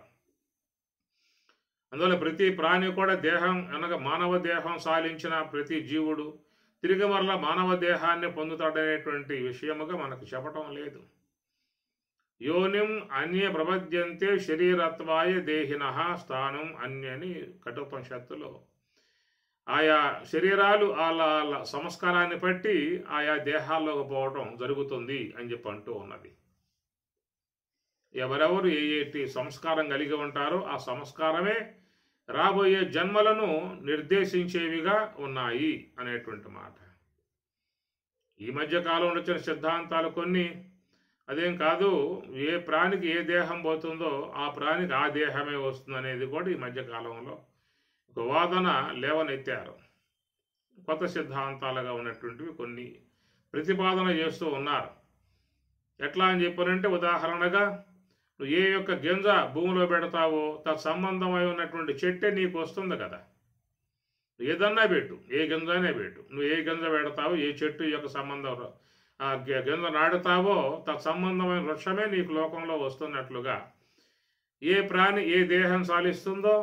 అందువల్ల ప్రతి ప్రాణి కూడా దేహం అనగా మానవ దేహం సాలించిన ప్రతి జీవుడు తిరిగి మరలా మానవ దేహాన్ని పొందుతాడనేటువంటి విషయముగా మనకు చెప్పటం లేదు. యోనిం అన్య ప్రపద్యంతే శరీరత్వాయ దేహినః స్థానం అన్యని కఠోపనిషత్తులో ఆయా శరీరాలు వాళ్ళ సంస్కారాన్ని బట్టి ఆయా దేహాల్లోకి పోవటం జరుగుతుంది అని చెప్పి అంటూ ఉన్నది. ఎవరెవరు ఏటి సంస్కారం కలిగి ఉంటారో ఆ సంస్కారమే రాబోయే జన్మలను నిర్దేశించేవిగా ఉన్నాయి అనేటువంటి మాట. ఈ మధ్య కాలంలో వచ్చిన సిద్ధాంతాలు కొన్ని అదేం కాదు, ఏ ప్రాణికి ఏ దేహం పోతుందో ఆ ప్రాణికి ఆ దేహమే వస్తుంది అనేది కూడా ఈ మధ్యకాలంలో ఒక వాదన లేవనెత్తారు. కొత్త సిద్ధాంతాలుగా ఉన్నటువంటివి కొన్ని ప్రతిపాదన చేస్తూ ఉన్నారు. ఎట్లా అని చెప్పారంటే, ఉదాహరణగా నువ్వు ఏ యొక్క గింజ భూమిలో పెడతావో తత్సంబంధమై ఉన్నటువంటి చెట్టే నీకు వస్తుంది కదా. ఏదన్నా పెట్టు, ఏ గింజనే పెట్టు, నువ్వు ఏ గింజ పెడతావో ఏ చెట్టు యొక్క సంబంధం ఆ గింజ నాడుతావో తత్సంబంధమైన వృక్షమే నీకు లోకంలో వస్తున్నట్లుగా ఏ ప్రాణి ఏ దేహం సాలిస్తుందో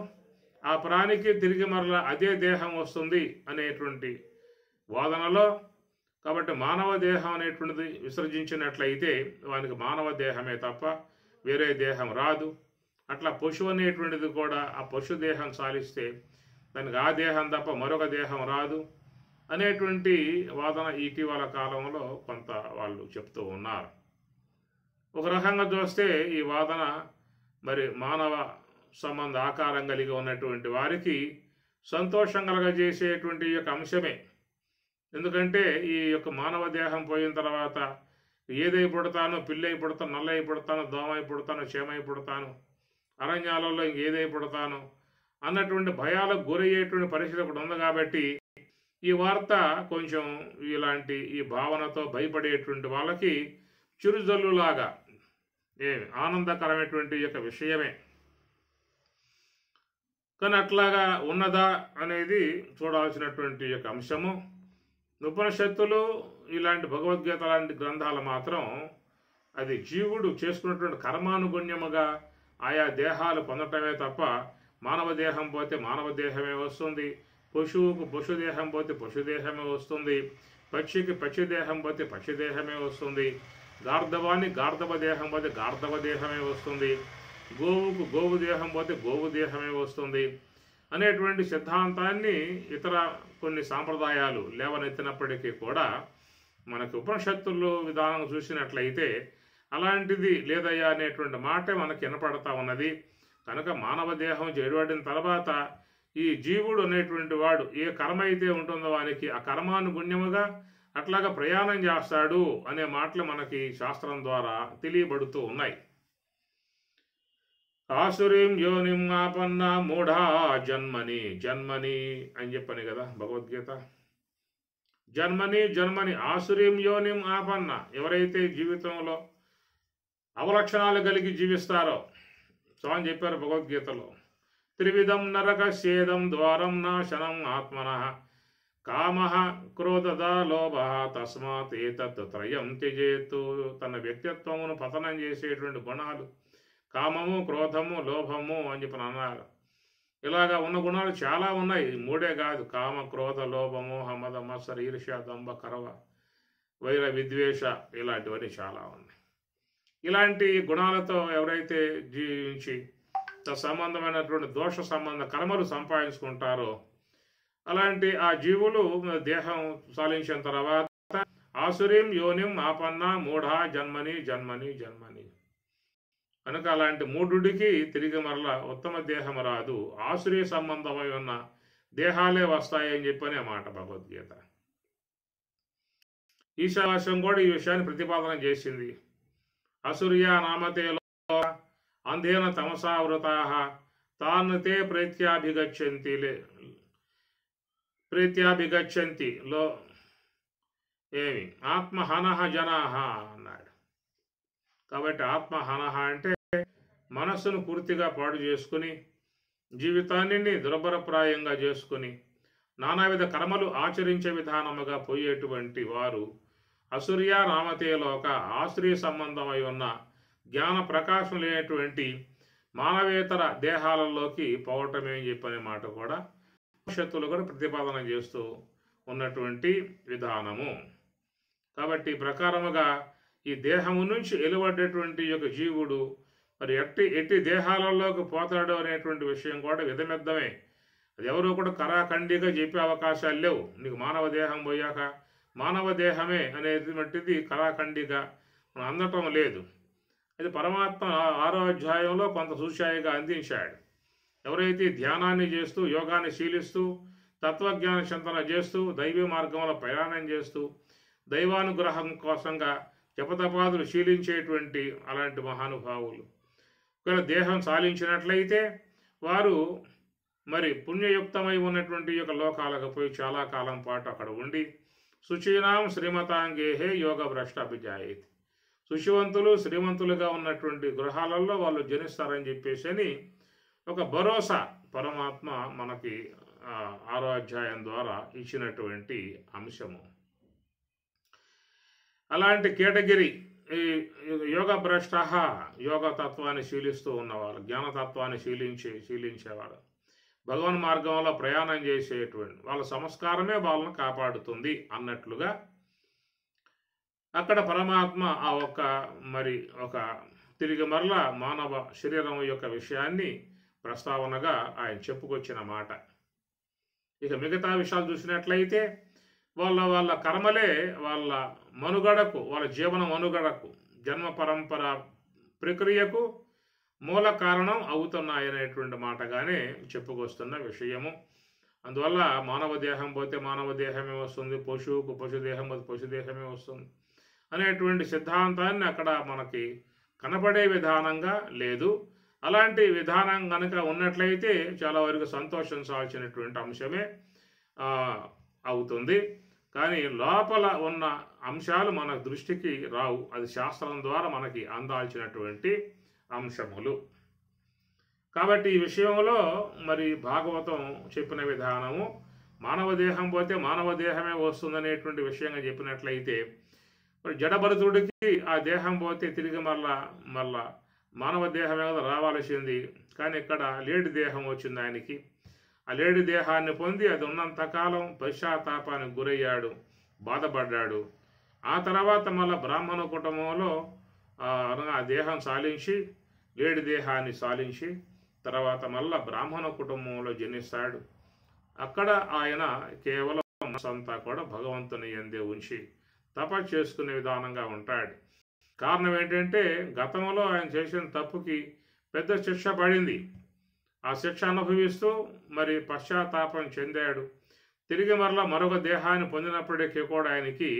ఆ ప్రాణికి తిరిగి మరలా అదే దేహం వస్తుంది అనేటువంటి వాదనలో, కాబట్టి మానవ దేహం అనేటువంటిది విసర్జించినట్లయితే వానికి మానవ దేహమే తప్ప వేరే దేహం రాదు. అట్లా పశువు అనేటువంటిది కూడా ఆ పశు దేహం సాలిస్తే దానికి ఆ దేహం తప్ప మరొక దేహం రాదు అనేటువంటి వాదన ఇటీవల కాలంలో కొంత వాళ్ళు చెప్తూ ఉన్నారు. ఒక రకంగా చూస్తే ఈ వాదన మరి మానవ సంబంధ ఆకారం కలిగి ఉన్నటువంటి వారికి సంతోషం కలగజేసేటువంటి యొక్క అంశమే. ఎందుకంటే ఈ యొక్క మానవ దేహం పోయిన తర్వాత ఏదై పుడతానో, పిల్లై పుడతాను, నల్లై పుడతాను, దోమై పుడతాను, చేమై పుడతాను, అరణ్యాలలో ఇంకేదై పుడతాను అన్నటువంటి భయాలకు గురయ్యేటువంటి పరిస్థితి ఒకటి ఉంది. కాబట్టి ఈ వార్త కొంచెం ఇలాంటి ఈ భావనతో భయపడేటువంటి వాళ్ళకి చిరుజల్లులాగా ఆనందకరమైనటువంటి యొక్క విషయమే. కానీ అట్లాగా ఉన్నదా అనేది చూడాల్సినటువంటి యొక్క అంశము. ఉపనిషత్తులు ఇలాంటి భగవద్గీత లాంటి గ్రంథాలు మాత్రం అది జీవుడు చేసుకున్నటువంటి కర్మానుగుణ్యముగా ఆయా దేహాలు పొందటమే తప్ప మానవ దేహం పోతే మానవ దేహమే వస్తుంది, పశువుకు పశు దేహం పోతే పశు దేహమే వస్తుంది, పక్షికి పక్షి దేహం పోతే పక్షి దేహమే వస్తుంది, గార్ధవాన్ని గార్ధవ దేహం పోతే గార్ధవ దేహమే వస్తుంది, గోవుకు గోవు దేహం పోతే గోవు దేహమే వస్తుంది అనేటువంటి సిద్ధాంతాన్ని ఇతర కొన్ని సాంప్రదాయాలు లేవనెత్తినప్పటికీ కూడా మనకి ఉపనిషత్తుల్లో విధానం చూసినట్లయితే అలాంటిది లేదయ్యా అనేటువంటి మాట మనకి వినపడతా ఉన్నది. కనుక మానవ దేహం చేరువడిన తర్వాత ఈ జీవుడు అనేటువంటి వాడు ఏ కర్మ అయితే ఉంటుందో వానికి ఆ కర్మానుగుణ్యముగా అట్లాగా ప్రయాణం చేస్తాడు అనే మాటలు మనకి శాస్త్రం ద్వారా తెలియబడుతూ ఉన్నాయి. ఆసురీం యోనిం ఆపన్న మూఢా జన్మని జన్మని అని చెప్పని కదా భగవద్గీత. జన్మని జన్మని ఆసురీం యోనిం ఆపన్న, ఎవరైతే జీవితంలో అవలక్షణాలు కలిగి జీవిస్తారో స్వామి చెప్పారు భగవద్గీతలో, త్రివిధం నరక సేదం ద్వారం నాశనం ఆత్మనః కామః క్రోధద లోభః తస్మాత్ ఏతత్ త్రయం త్యజేతు. తన వ్యక్తిత్వమును పతనం చేసేటువంటి గుణాలు కామము, క్రోధము, లోభము అని చెప్పి అన్నారు. ఇలాగా ఉన్న గుణాలు చాలా ఉన్నాయి, మూడే కాదు, కామ, క్రోధ, లోభము, మద, మత్సర, ఈర్ష్య, దంభ, కరవ, వైర, విద్వేష ఇలాంటివన్నీ చాలా ఉన్నాయి. ఇలాంటి గుణాలతో ఎవరైతే జీవించి సంబంధమైనటువంటి దోష సంబంధ కర్మలు సంపాదించుకుంటారో అలాంటి ఆ జీవులు దేహం సాలించిన తర్వాత ఆసురీం యోనిం ఆపన్న మూఢా జన్మని జన్మని జన్మని. కనుక అలాంటి మూఢుడికి తిరిగి మరలా ఉత్తమ దేహం రాదు, ఆసురీ సంబంధమై ఉన్న దేహాలే వస్తాయని చెప్పనే మాట భగవద్గీత. ఈశావాస్యం కూడా ఈ విషయాన్ని ప్రతిపాదన చేసింది. అసుర్యా నామతేలో అంధేన తమసావృతాః తాన్ తే ప్రేత్యాభిగచ్చంతి లో ఏమి ఆత్మహనః జనాః అన్నాడు. కాబట్టి ఆత్మహనహ అంటే మనస్సును పూర్తిగా పాడు చేసుకుని జీవితాన్ని దుర్భరప్రాయంగా చేసుకుని నానావిధ కర్మలు ఆచరించే విధానముగా పోయేటువంటి వారు అసూర్య రామతేలోక ఆశ్రయ సంబంధమై ఉన్న జ్ఞాన ప్రకాశం లేనటువంటి మానవేతర దేహాలలోకి పోవటమే చెప్పనే మాట కూడా ఉపనిషత్తులు కూడా ప్రతిపాదన చేస్తూ ఉన్నటువంటి విధానము. కాబట్టి ప్రకారముగా ఈ దేహము నుంచి వెలువడ్డేటువంటి యొక్క జీవుడు మరి ఎట్టి దేహాలలోకి పోతాడు అనేటువంటి విషయం కూడా విధమిద్దమే. అది ఎవరు కూడా కరాఖండిగా చెప్పే అవకాశాలు లేవు. నీకు మానవ దేహం పోయాక మానవ దేహమే అనేటువంటిది కరాఖండిగా మనం అందటం లేదు. అది పరమాత్మ 6వ అధ్యాయంలో కొంత సూచాయిగా అందించాడు. ఎవరైతే ధ్యానాన్ని చేస్తూ యోగాన్ని శీలిస్తూ తత్వజ్ఞాన చింతన చేస్తూ దైవీ మార్గంలో ప్రయాణం చేస్తూ దైవానుగ్రహం కోసంగా జపతపాదులు శీలించేటువంటి అలాంటి మహానుభావులు ఒకవేళ దేహం సాలించినట్లయితే వారు మరి పుణ్యయుక్తమై ఉన్నటువంటి యొక్క లోకాలకు పోయి చాలా కాలం పాటు అక్కడ ఉండి శుచీనాం శ్రీమతాంగేహే యోగ భ్రష్ట అభిజాయేతి, శుచివంతులు శ్రీమంతులుగా ఉన్నటువంటి గృహాలలో వాళ్ళు జనిస్తారని చెప్పేసి అని ఒక భరోసా పరమాత్మ మనకి 6వ అధ్యాయం ద్వారా ఇచ్చినటువంటి అంశము. అలాంటి కేటగిరీ ఈ యోగ భ్రష్ట, యోగ తత్వాన్ని శీలిస్తూ ఉన్నవాళ్ళు, జ్ఞానతత్వాన్ని శీలించేవాళ్ళు, భగవన్ మార్గంలో ప్రయాణం చేసేటువంటి వాళ్ళ సంస్కారమే వాళ్ళను కాపాడుతుంది అన్నట్లుగా అక్కడ పరమాత్మ ఒక తిరిగి మరలా మానవ శరీరం యొక్క విషయాన్ని ప్రస్తావనగా ఆయన చెప్పుకొచ్చిన మాట. ఇక మిగతా విషయాలు చూసినట్లయితే వాళ్ళ కర్మలే వాళ్ళ మనుగడకు, వాళ్ళ జీవన మనుగడకు, జన్మ పరంపర ప్రక్రియకు మూల కారణం అవుతున్నాయనేటువంటి మాటగానే చెప్పుకొస్తున్న విషయము. అందువల్ల మానవ దేహం పోతే మానవ దేహమే వస్తుంది, పశువుకు పశుదేహం పోతే పశుదేహమే వస్తుంది అనేటువంటి సిద్ధాంతాన్ని అక్కడ మనకి కనపడే విధానంగా లేదు. అలాంటి విధానం కనుక ఉన్నట్లయితే చాలా వరకు సంతోషించాల్సినటువంటి అంశమే అవుతుంది. కానీ లోపల ఉన్న అంశాలు మన దృష్టికి రావు. అది శాస్త్రం ద్వారా మనకి అందాల్సినటువంటి అంశములు. కాబట్టి ఈ విషయంలో మరి భాగవతం చెప్పిన విధానము మానవ దేహం పోతే మానవ దేహమే వస్తుందనేటువంటి విషయంగా చెప్పినట్లయితే మరి జడభరతుడికి ఆ దేహం పోతే తిరిగి మళ్ళా మానవ దేహమే కదా రావాల్సింది. కానీ ఇక్కడ లేడి దేహం వచ్చింది ఆయనకి. ఆ లేడి దేహాన్ని పొంది అది ఉన్నంతకాలం పశ్చాత్తాపానికి గురయ్యాడు, బాధపడ్డాడు. ఆ తర్వాత మళ్ళా బ్రాహ్మణ కుటుంబంలో ఆ దేహం సాలించి లేడి దేహాన్ని సాలించి తర్వాత మళ్ళా బ్రాహ్మణ కుటుంబంలో జనిస్తాడు. అక్కడ ఆయన కేవలం మనసంతా కూడా భగవంతుని యందే ఉంచి తపస్సు చేసుకునే విధానంగా ఉంటాడు. కారణం ఏంటంటే గతంలో ఆయన చేసిన తప్పుకి పెద్ద శిక్ష పడింది. ఆ శిక్ష అనుభవిస్తూ మరి పశ్చాత్తాపం చెందాడు. తిరిగి మరలా మరొక దేహాన్ని పొందినప్పటికీ కూడా ఆయనకి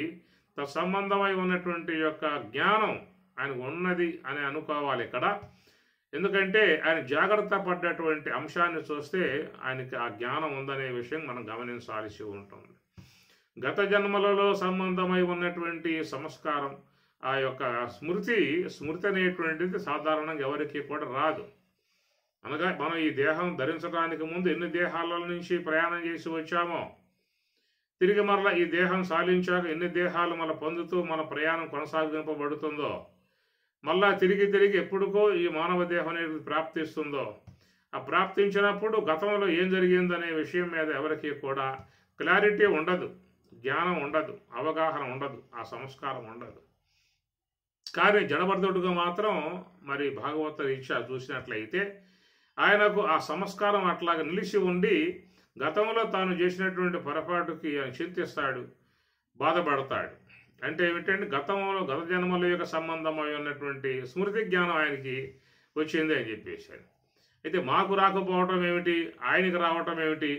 తత్సంబంధమై ఉన్నటువంటి యొక్క జ్ఞానం ఆయనకు ఉన్నది అని అనుకోవాలి ఇక్కడ. ఎందుకంటే ఆయన జాగ్రత్త పడ్డటువంటి అంశాన్ని చూస్తే ఆయనకి ఆ జ్ఞానం ఉందనే విషయం మనం గమనించాల్సి ఉంటుంది. గత జన్మలలో సంబంధమై ఉన్నటువంటి సంస్కారం, ఆ యొక్క స్మృతి అనేటువంటిది సాధారణంగా ఎవరికి కూడా రాదు. అనగా మనం ఈ దేహం ధరించడానికి ముందు ఎన్ని దేహాల నుంచి ప్రయాణం చేసి వచ్చామో, తిరిగి మరలా ఈ దేహం సాధించాక ఎన్ని దేహాలు మన పొందుతూ మన ప్రయాణం కొనసాగింపబడుతుందో, మళ్ళా తిరిగి ఎప్పుడుకో ఈ మానవ దేహం అనేది ప్రాప్తిస్తుందో, ఆ ప్రాప్తించినప్పుడు గతంలో ఏం జరిగిందనే విషయం మీద ఎవరికి కూడా క్లారిటీ ఉండదు, జ్ఞానం ఉండదు, అవగాహన ఉండదు, ఆ సంస్కారం ఉండదు. కానీ జడభరతుడుగా మాత్రం మరి భాగవత రీత్యా చూసినట్లయితే ఆయనకు ఆ సంస్కారం అట్లాగా నిలిచి ఉండి గతంలో తాను చేసినటువంటి పొరపాటుకి ఆయన చింతిస్తాడు, బాధపడతాడు. అంటే ఏమిటంటే గత జన్మల యొక్క సంబంధమై ఉన్నటువంటి స్మృతి జ్ఞానం ఆయనకి వచ్చింది అని చెప్పేశాడు. అయితే మాకు రాకపోవటం ఏమిటి, ఆయనకి రావటం ఏమిటి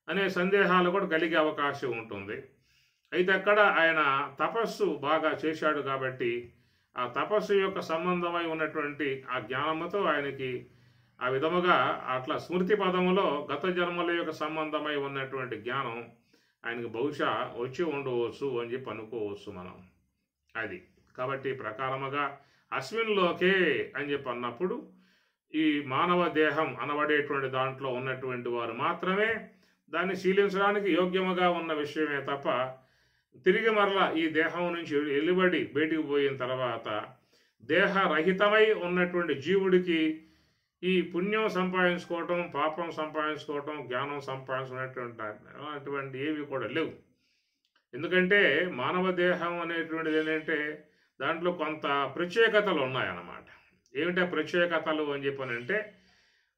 అనే సందేహాలు కూడా కలిగే అవకాశం ఉంటుంది. అయితే అక్కడ ఆయన తపస్సు బాగా చేశాడు కాబట్టి ఆ తపస్సు యొక్క సంబంధమై ఉన్నటువంటి ఆ జ్ఞానముతో ఆయనకి ఆ విధముగా అట్లా స్మృతి పదములో గత జన్మల యొక్క సంబంధమై ఉన్నటువంటి జ్ఞానం ఆయనకు బహుశా వచ్చి ఉండవచ్చు అని చెప్పి అనుకోవచ్చు మనం. అది కాబట్టి ప్రకారముగా అస్మిన్లోకే అని చెప్పి అన్నప్పుడు ఈ మానవ దేహం అనబడేటువంటి దాంట్లో ఉన్నటువంటి వారు మాత్రమే దాన్ని శీలించడానికి యోగ్యముగా ఉన్న విషయమే తప్ప తిరిగి మరలా ఈ దేహం నుంచి వెలువడి బయటికి పోయిన తర్వాత దేహరహితమై ఉన్నటువంటి జీవుడికి ఈ పుణ్యం సంపాదించుకోవటం, పాపం సంపాదించుకోవటం, జ్ఞానం సంపాదించుకునేటువంటి ఏవి కూడా లేవు. ఎందుకంటే మానవ దేహం అనేటువంటిది ఏంటంటే దాంట్లో కొంత ప్రత్యేకతలు ఉన్నాయన్నమాట. ఏమిటా ప్రత్యేకతలు అని చెప్పనంటే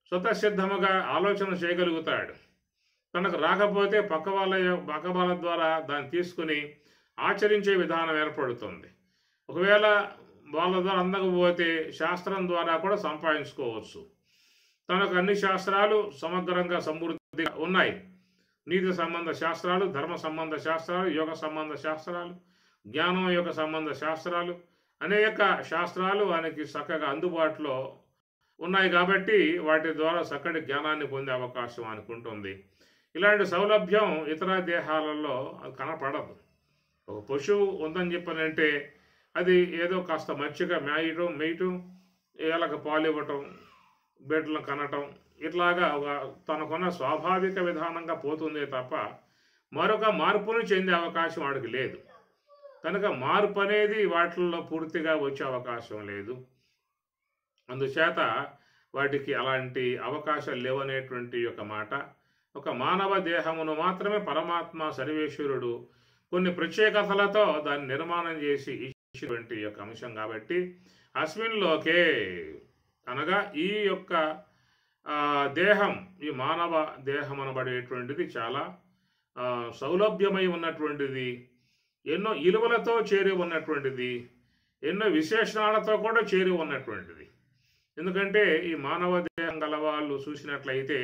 స్వతసిద్ధముగా ఆలోచన చేయగలుగుతాడు. తనకు రాకపోతే పక్క వాళ్ళ ద్వారా దాన్ని తీసుకుని ఆచరించే విధానం ఏర్పడుతుంది. ఒకవేళ వాళ్ళ ద్వారా అందకపోతే శాస్త్రం ద్వారా కూడా సంపాదించుకోవచ్చు. తనకు అన్ని శాస్త్రాలు సమగ్రంగా సమృద్ధిగా ఉన్నాయి. నీతి సంబంధ శాస్త్రాలు, ధర్మ సంబంధ శాస్త్రాలు, యోగ సంబంధ శాస్త్రాలు, జ్ఞానం యొక్క సంబంధ శాస్త్రాలు, అనేక శాస్త్రాలు ఆయనకి చక్కగా అందుబాటులో ఉన్నాయి కాబట్టి వాటి ద్వారా చక్కటి జ్ఞానాన్ని పొందే అవకాశం అనుకుంటుంది. ఇలాంటి సౌలభ్యం ఇతర దేహాలలో కనపడదు. ఒక పశువు ఉందని చెప్పనంటే అది ఏదో కాస్త మంచిగా మేయటం, ఏళ్ళకి పాలు ఇవ్వటం, బిడ్డలను కనటం, ఇట్లాగా తనకున్న స్వాభావిక విధానంగా పోతుందే తప్ప మరొక మార్పును చెందే అవకాశం వాడికి లేదు. కనుక మార్పు అనేది వాటిల్లో పూర్తిగా వచ్చే అవకాశం లేదు. అందుచేత వాటికి అలాంటి అవకాశాలు లేవనేటువంటి ఒక మాట. ఒక మానవ దేహమును మాత్రమే పరమాత్మ సర్వేశ్వరుడు కొన్ని ప్రత్యేకతలతో దాన్ని నిర్మాణం చేసి ఇచ్చినటువంటి యొక్క అంశం కాబట్టి అస్మిన్లోకే అనగా ఈ యొక్క దేహం, ఈ మానవ దేహం అనబడేటువంటిది చాలా సౌలభ్యమై ఉన్నటువంటిది, ఎన్నో ఇలువలతో చేరి ఉన్నటువంటిది, ఎన్నో విశేషణాలతో కూడా చేరి ఉన్నటువంటిది. ఎందుకంటే ఈ మానవ దేహం గల వాళ్ళు చూసినట్లయితే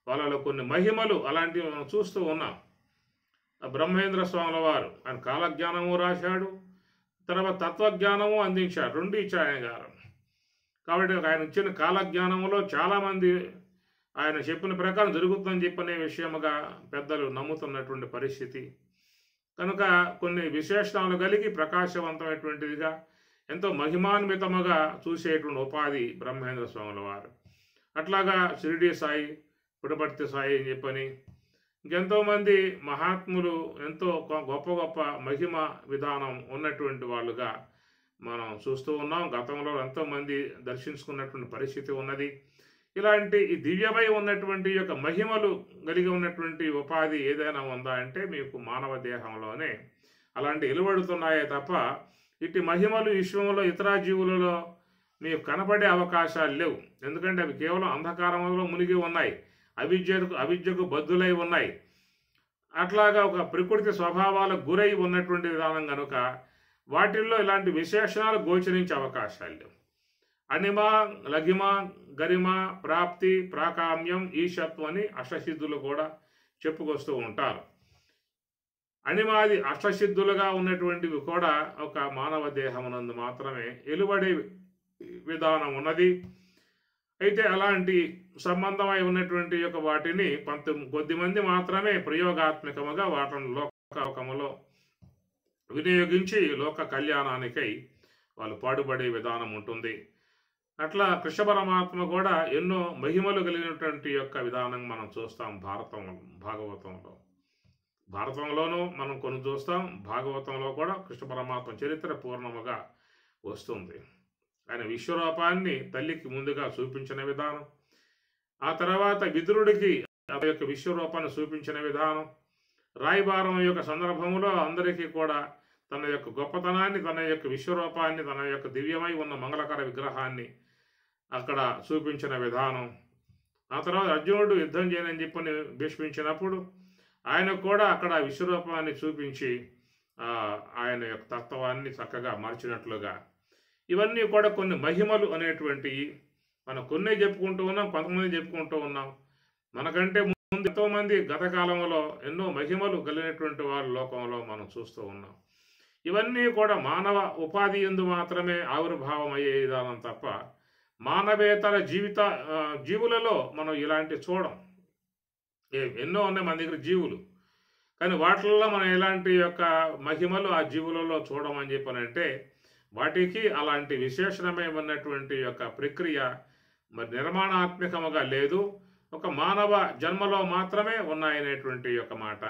వాళ్ళలో కొన్ని మహిమలు అలాంటివి మనం చూస్తూ ఉన్నాం. బ్రహ్మేంద్ర స్వాముల వారు ఆయన కాలజ్ఞానము రాశాడు, తర్వాత తత్వజ్ఞానము అందించాడు, రెండు ఇచ్చాడు ఆయన గారు. కాబట్టి ఆయన ఇచ్చిన కాలజ్ఞానంలో చాలామంది ఆయన చెప్పిన ప్రకారం జరుగుతుందని చెప్పనే విషయముగా పెద్దలు నమ్ముతున్నటువంటి పరిస్థితి. కనుక కొన్ని విశేషణాలు కలిగి ప్రకాశవంతమైనటువంటిదిగా ఎంతో మహిమాన్వితముగా చూసేటువంటి ఉపాధి బ్రహ్మేంద్ర స్వాముల వారు. అట్లాగా షిరిడి సాయి, పుట్టపర్తి సాయి అని చెప్పని ఇంకెంతోమంది మహాత్ములు ఎంతో గొప్ప గొప్ప మహిమ విధానం ఉన్నటువంటి వాళ్ళుగా మనం చూస్తూ ఉన్నాం. గతంలో ఎంతోమంది దర్శించుకున్నటువంటి పరిస్థితి ఉన్నది. ఇలాంటి ఈ దివ్యమై ఉన్నటువంటి యొక్క మహిమలు కలిగి ఉన్నటువంటి ఉపాధి ఏదైనా ఉందా అంటే మీకు మానవ దేహంలోనే అలాంటి వెలువడుతున్నాయే తప్ప ఇటు మహిమలు విశ్వంలో ఇతర జీవులలో మీకు కనపడే అవకాశాలు లేవు. ఎందుకంటే అవి కేవలం అంధకారంలో మునిగి ఉన్నాయి, అవిద్యకు బద్దులై ఉన్నాయి. అట్లాగా ఒక ప్రకృతి స్వభావాలకు గురై ఉన్నటువంటి విధానం కనుక వాటిల్లో ఇలాంటి విశేషణాలు గోచరించే అవకాశాలు లేవు. అణిమ, లఘిమ, గరిమ, ప్రాప్తి, ప్రాకామ్యం, ఈశత్వం అని అష్టసిద్ధులు కూడా చెప్పుకొస్తూ ఉంటారు. అణిమాది అష్టసిద్ధులుగా ఉన్నటువంటివి కూడా ఒక మానవ దేహమునందు మాత్రమే వెలువడే విధానం ఉన్నది. అయితే అలాంటి సంబంధమై ఉన్నటువంటి యొక్క వాటిని కొద్దిమంది మాత్రమే ప్రయోగాత్మకముగా వాటిని లోకములో వినియోగించి లోక కళ్యాణానికై వాళ్ళు పాటుపడే విధానం ఉంటుంది. అట్లా కృష్ణ పరమాత్మ కూడా ఎన్నో మహిమలు కలిగినటువంటి యొక్క విధానం మనం చూస్తాం భాగవతంలోనూ మనం కొన్ని చూస్తాం. భాగవతంలో కూడా కృష్ణ పరమాత్మ చరిత్ర పూర్ణముగా వస్తుంది. ఆయన విశ్వరూపాన్ని తల్లికి ముందుగా చూపించిన విధానం, ఆ తర్వాత విదురుడికి ఆ యొక్క విశ్వరూపాన్ని చూపించిన విధానం, రాయబారం యొక్క సందర్భంలో అందరికీ కూడా తన యొక్క గొప్పతనాన్ని, తన యొక్క విశ్వరూపాన్ని, తన యొక్క దివ్యమై ఉన్న మంగళకర విగ్రహాన్ని అక్కడ చూపించిన విధానం, ఆ తర్వాత అర్జునుడు యుద్ధం చేయనని చెప్పని భీష్మించినప్పుడు ఆయనకు కూడా అక్కడ విశ్వరూపాన్ని చూపించి ఆయన యొక్క తత్వాన్ని చక్కగా మార్చినట్లుగా ఇవన్నీ కూడా కొన్ని మహిమలు అనేటువంటివి మనం కొన్ని చెప్పుకుంటూ ఉన్నాం, కొంతమంది చెప్పుకుంటూ ఉన్నాం. మనకంటే ముందు ఎంతోమంది గత కాలంలో ఎన్నో మహిమలు కలిగినటువంటి వారు లోకంలో మనం చూస్తూ ఉన్నాం. ఇవన్నీ కూడా మానవ ఉపాధి యందు మాత్రమే ఆవిర్భావం అయ్యే విధానం తప్ప మానవేతర జీవులలో మనం ఇలాంటి చూడం. ఎన్నో ఉన్నాయి మన దగ్గర జీవులు, కానీ వాటిల్లో మనం ఇలాంటి యొక్క మహిమలు ఆ జీవులలో చూడమని చెప్పనంటే వాటికి అలాంటి విశేషణమైనటువంటి యొక్క ప్రక్రియ మరి నిర్మాణాత్మకముగా లేదు, ఒక మానవ జన్మలో మాత్రమే ఉన్నాయనేటువంటి యొక్క మాట.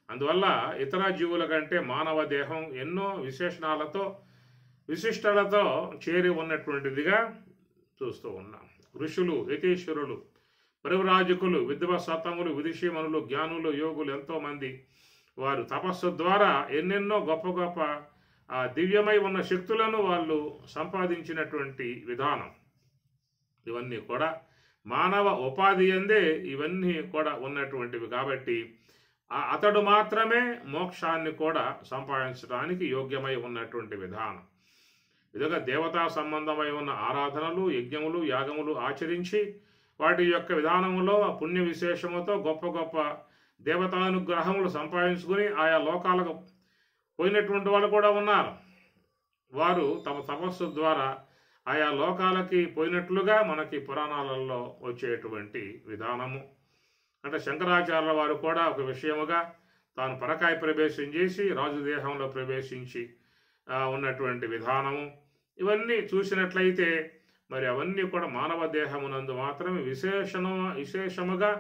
అందువల్ల ఇతర జీవుల కంటే మానవ దేహం ఎన్నో విశేషణాలతో విశిష్టలతో చేరి ఉన్నటువంటిదిగా చూస్తూ ఉన్నాం. ఋషులు, యతీశ్వరులు, పరివ్రాజకులు, విద్వత్సత్తములు, విదుషీమణులు, జ్ఞానులు, యోగులు ఎంతోమంది వారు తపస్సు ద్వారా ఎన్నెన్నో గొప్ప గొప్ప దివ్యమై ఉన్న శక్తులను వాళ్ళు సంపాదించినటువంటి విధానం. ఇవన్నీ కూడా మానవ ఉపాధి అందే ఇవన్నీ కూడా ఉన్నటువంటివి కాబట్టి అతడు మాత్రమే మోక్షాన్ని కూడా సంపాదించడానికి యోగ్యమై ఉన్నటువంటి విధానం. ఇదిగా దేవతా సంబంధమై ఉన్న ఆరాధనలు, యజ్ఞములు, యాగములు ఆచరించి వాటి యొక్క విధానములో పుణ్య విశేషముతో గొప్ప గొప్ప దేవతానుగ్రహములు సంపాదించుకుని ఆయా లోకాలకు పోయినటువంటి వాళ్ళు కూడా ఉన్నారు. వారు తమ తపస్సు ద్వారా ఆయా లోకాలకి పోయినట్లుగా మనకి పురాణాలలో వచ్చేటువంటి విధానము. అంటే శంకరాచార్యుల వారు కూడా ఒక విషయముగా తాను పరకాయ ప్రవేశం చేసి రాజు దేహంలో ప్రవేశించి ఉన్నటువంటి విధానము. ఇవన్నీ చూసినట్లయితే మరి అవన్నీ కూడా మానవ దేహమునందు మాత్రమే విశేషముగా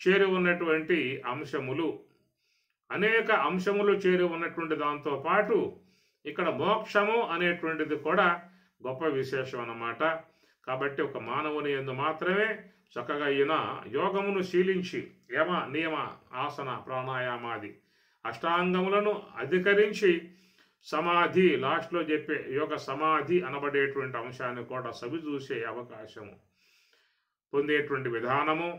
చేరి ఉన్నటువంటి అంశములు. అనేక అంశములు చేరి ఉన్నటువంటి దాంతో పాటు ఇక్కడ మోక్షము అనేటువంటిది కూడా గొప్ప విశేషం అన్నమాట. కాబట్టి ఒక మానవుని యందు మాత్రమే చక్కగా ఈయన యోగమును శీలించి యమ, నియమ, ఆసన, ప్రాణాయామాది అష్టాంగములను అధికరించి సమాధి, లాస్ట్లో చెప్పే యోగ సమాధి అనబడేటువంటి అంశాన్ని కూడా సవిచూసే అవకాశము పొందేటువంటి విధానము.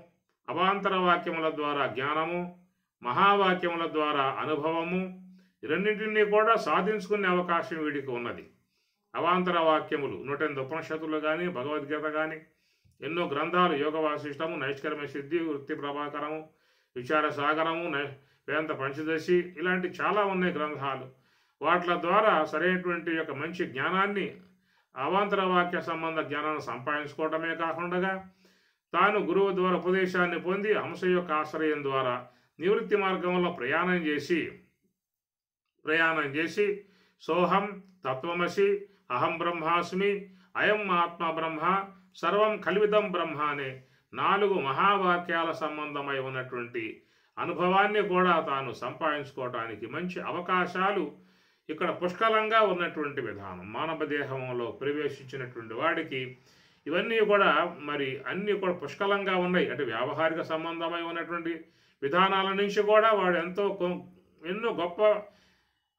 అవాంతర వాక్యముల ద్వారా జ్ఞానము, మహావాక్యముల ద్వారా అనుభవము, రెండింటినీ కూడా సాధించుకునే అవకాశం వీడికి ఉన్నది. అవాంతర వాక్యములు 108 ఉపనిషత్తులు కానీ, భగవద్గీత కానీ, ఎన్నో గ్రంథాలు, యోగ వాసిష్టము, నైష్కర్మ సిద్ధి, వృత్తి ప్రభాకరము, విచార సాగరము, వేదాంత పంచదశి, ఇలాంటి చాలా ఉన్నాయి గ్రంథాలు. వాటి ద్వారా సరైనటువంటి యొక్క మంచి జ్ఞానాన్ని, అవాంతర వాక్య సంబంధ జ్ఞానాన్ని సంపాదించుకోవటమే కాకుండా తాను గురువు ద్వారా ఉపదేశాన్ని పొంది హంస యొక్క ఆశ్రయం ద్వారా నివృత్తి మార్గంలో ప్రయాణం చేసి సోహం తత్వమసి, అహం బ్రహ్మాస్మి, అయం ఆత్మ బ్రహ్మ, సర్వం కల్విదం బ్రహ్మ అనే 4 మహావాక్యాల సంబంధమై ఉన్నటువంటి అనుభవాన్ని కూడా తాను సంపాదించుకోవటానికి మంచి అవకాశాలు ఇక్కడ పుష్కలంగా ఉన్నటువంటి విధానం. మానవ దేహంలో ప్రవేశించినటువంటి వాడికి ఇవన్నీ కూడా మరి అన్నీ కూడా పుష్కలంగా ఉన్నాయి. అంటే వ్యావహారిక సంబంధమై ఉన్నటువంటి విధానాల నుంచి కూడా వాడు ఎన్నో గొప్ప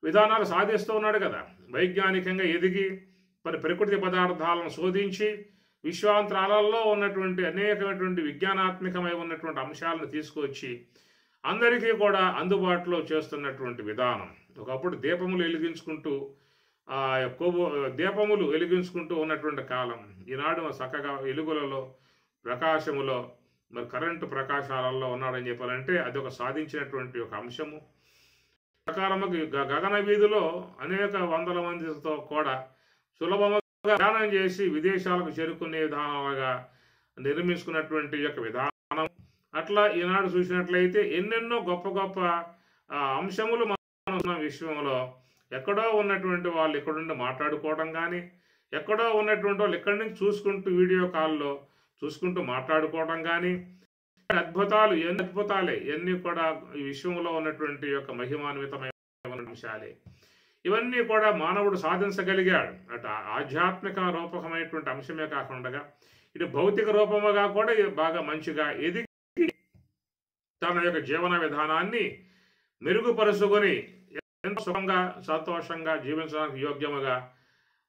విధానాలు సాధిస్తూ ఉన్నాడు కదా. వైజ్ఞానికంగా ఎదిగి మరి ప్రకృతి పదార్థాలను శోధించి విశ్వాంతరాలలో ఉన్నటువంటి అనేకమైనటువంటి విజ్ఞానాత్మకమై ఉన్నటువంటి అంశాలను తీసుకొచ్చి అందరికీ కూడా అందుబాటులో చేస్తున్నటువంటి విధానం. ఒకప్పుడు దీపములు వెలిగించుకుంటూ ఉన్నటువంటి కాలం. ఈనాడు చక్కగా వెలుగులలో, ప్రకాశములో, మరి కరెంటు ప్రకాశాలలో ఉన్నాడని చెప్పాలంటే అది ఒక సాధించినటువంటి ఒక అంశము. ప్రకారముకి గగన వీధిలో అనేక వందల మందితో కూడా సులభముగా ప్రయాణం చేసి విదేశాలకు చేరుకునే విధానాలుగా నిర్మించుకున్నటువంటి యొక్క విధానం. అట్లా ఈనాడు చూసినట్లయితే ఎన్నెన్నో గొప్ప గొప్ప అంశములు మన విశ్వంలో ఎక్కడో ఉన్నటువంటి వాళ్ళు ఇక్కడుండి మాట్లాడుకోవడం కానీ, ఎక్కడో ఉన్నటువంటి వాళ్ళు ఇక్కడి నుంచి చూసుకుంటూ వీడియో కాల్లో చూసుకుంటూ మాట్లాడుకోవడం కానీ, అద్భుతాలే ఇవన్నీ కూడా ఈ విశ్వంలో ఉన్నటువంటి యొక్క మహిమాన్వితమైన అంశాలే. ఇవన్నీ కూడా మానవుడు సాధించగలిగాడు. అటు ఆధ్యాత్మిక రూపకమైనటువంటి అంశమే కాకుండా ఇటు భౌతిక రూపముగా కూడా బాగా మంచిగా ఎదిగి తన యొక్క జీవన విధానాన్ని మెరుగుపరుచుకొని ఎంతో సుఖంగా, సంతోషంగా జీవించడానికి యోగ్యముగా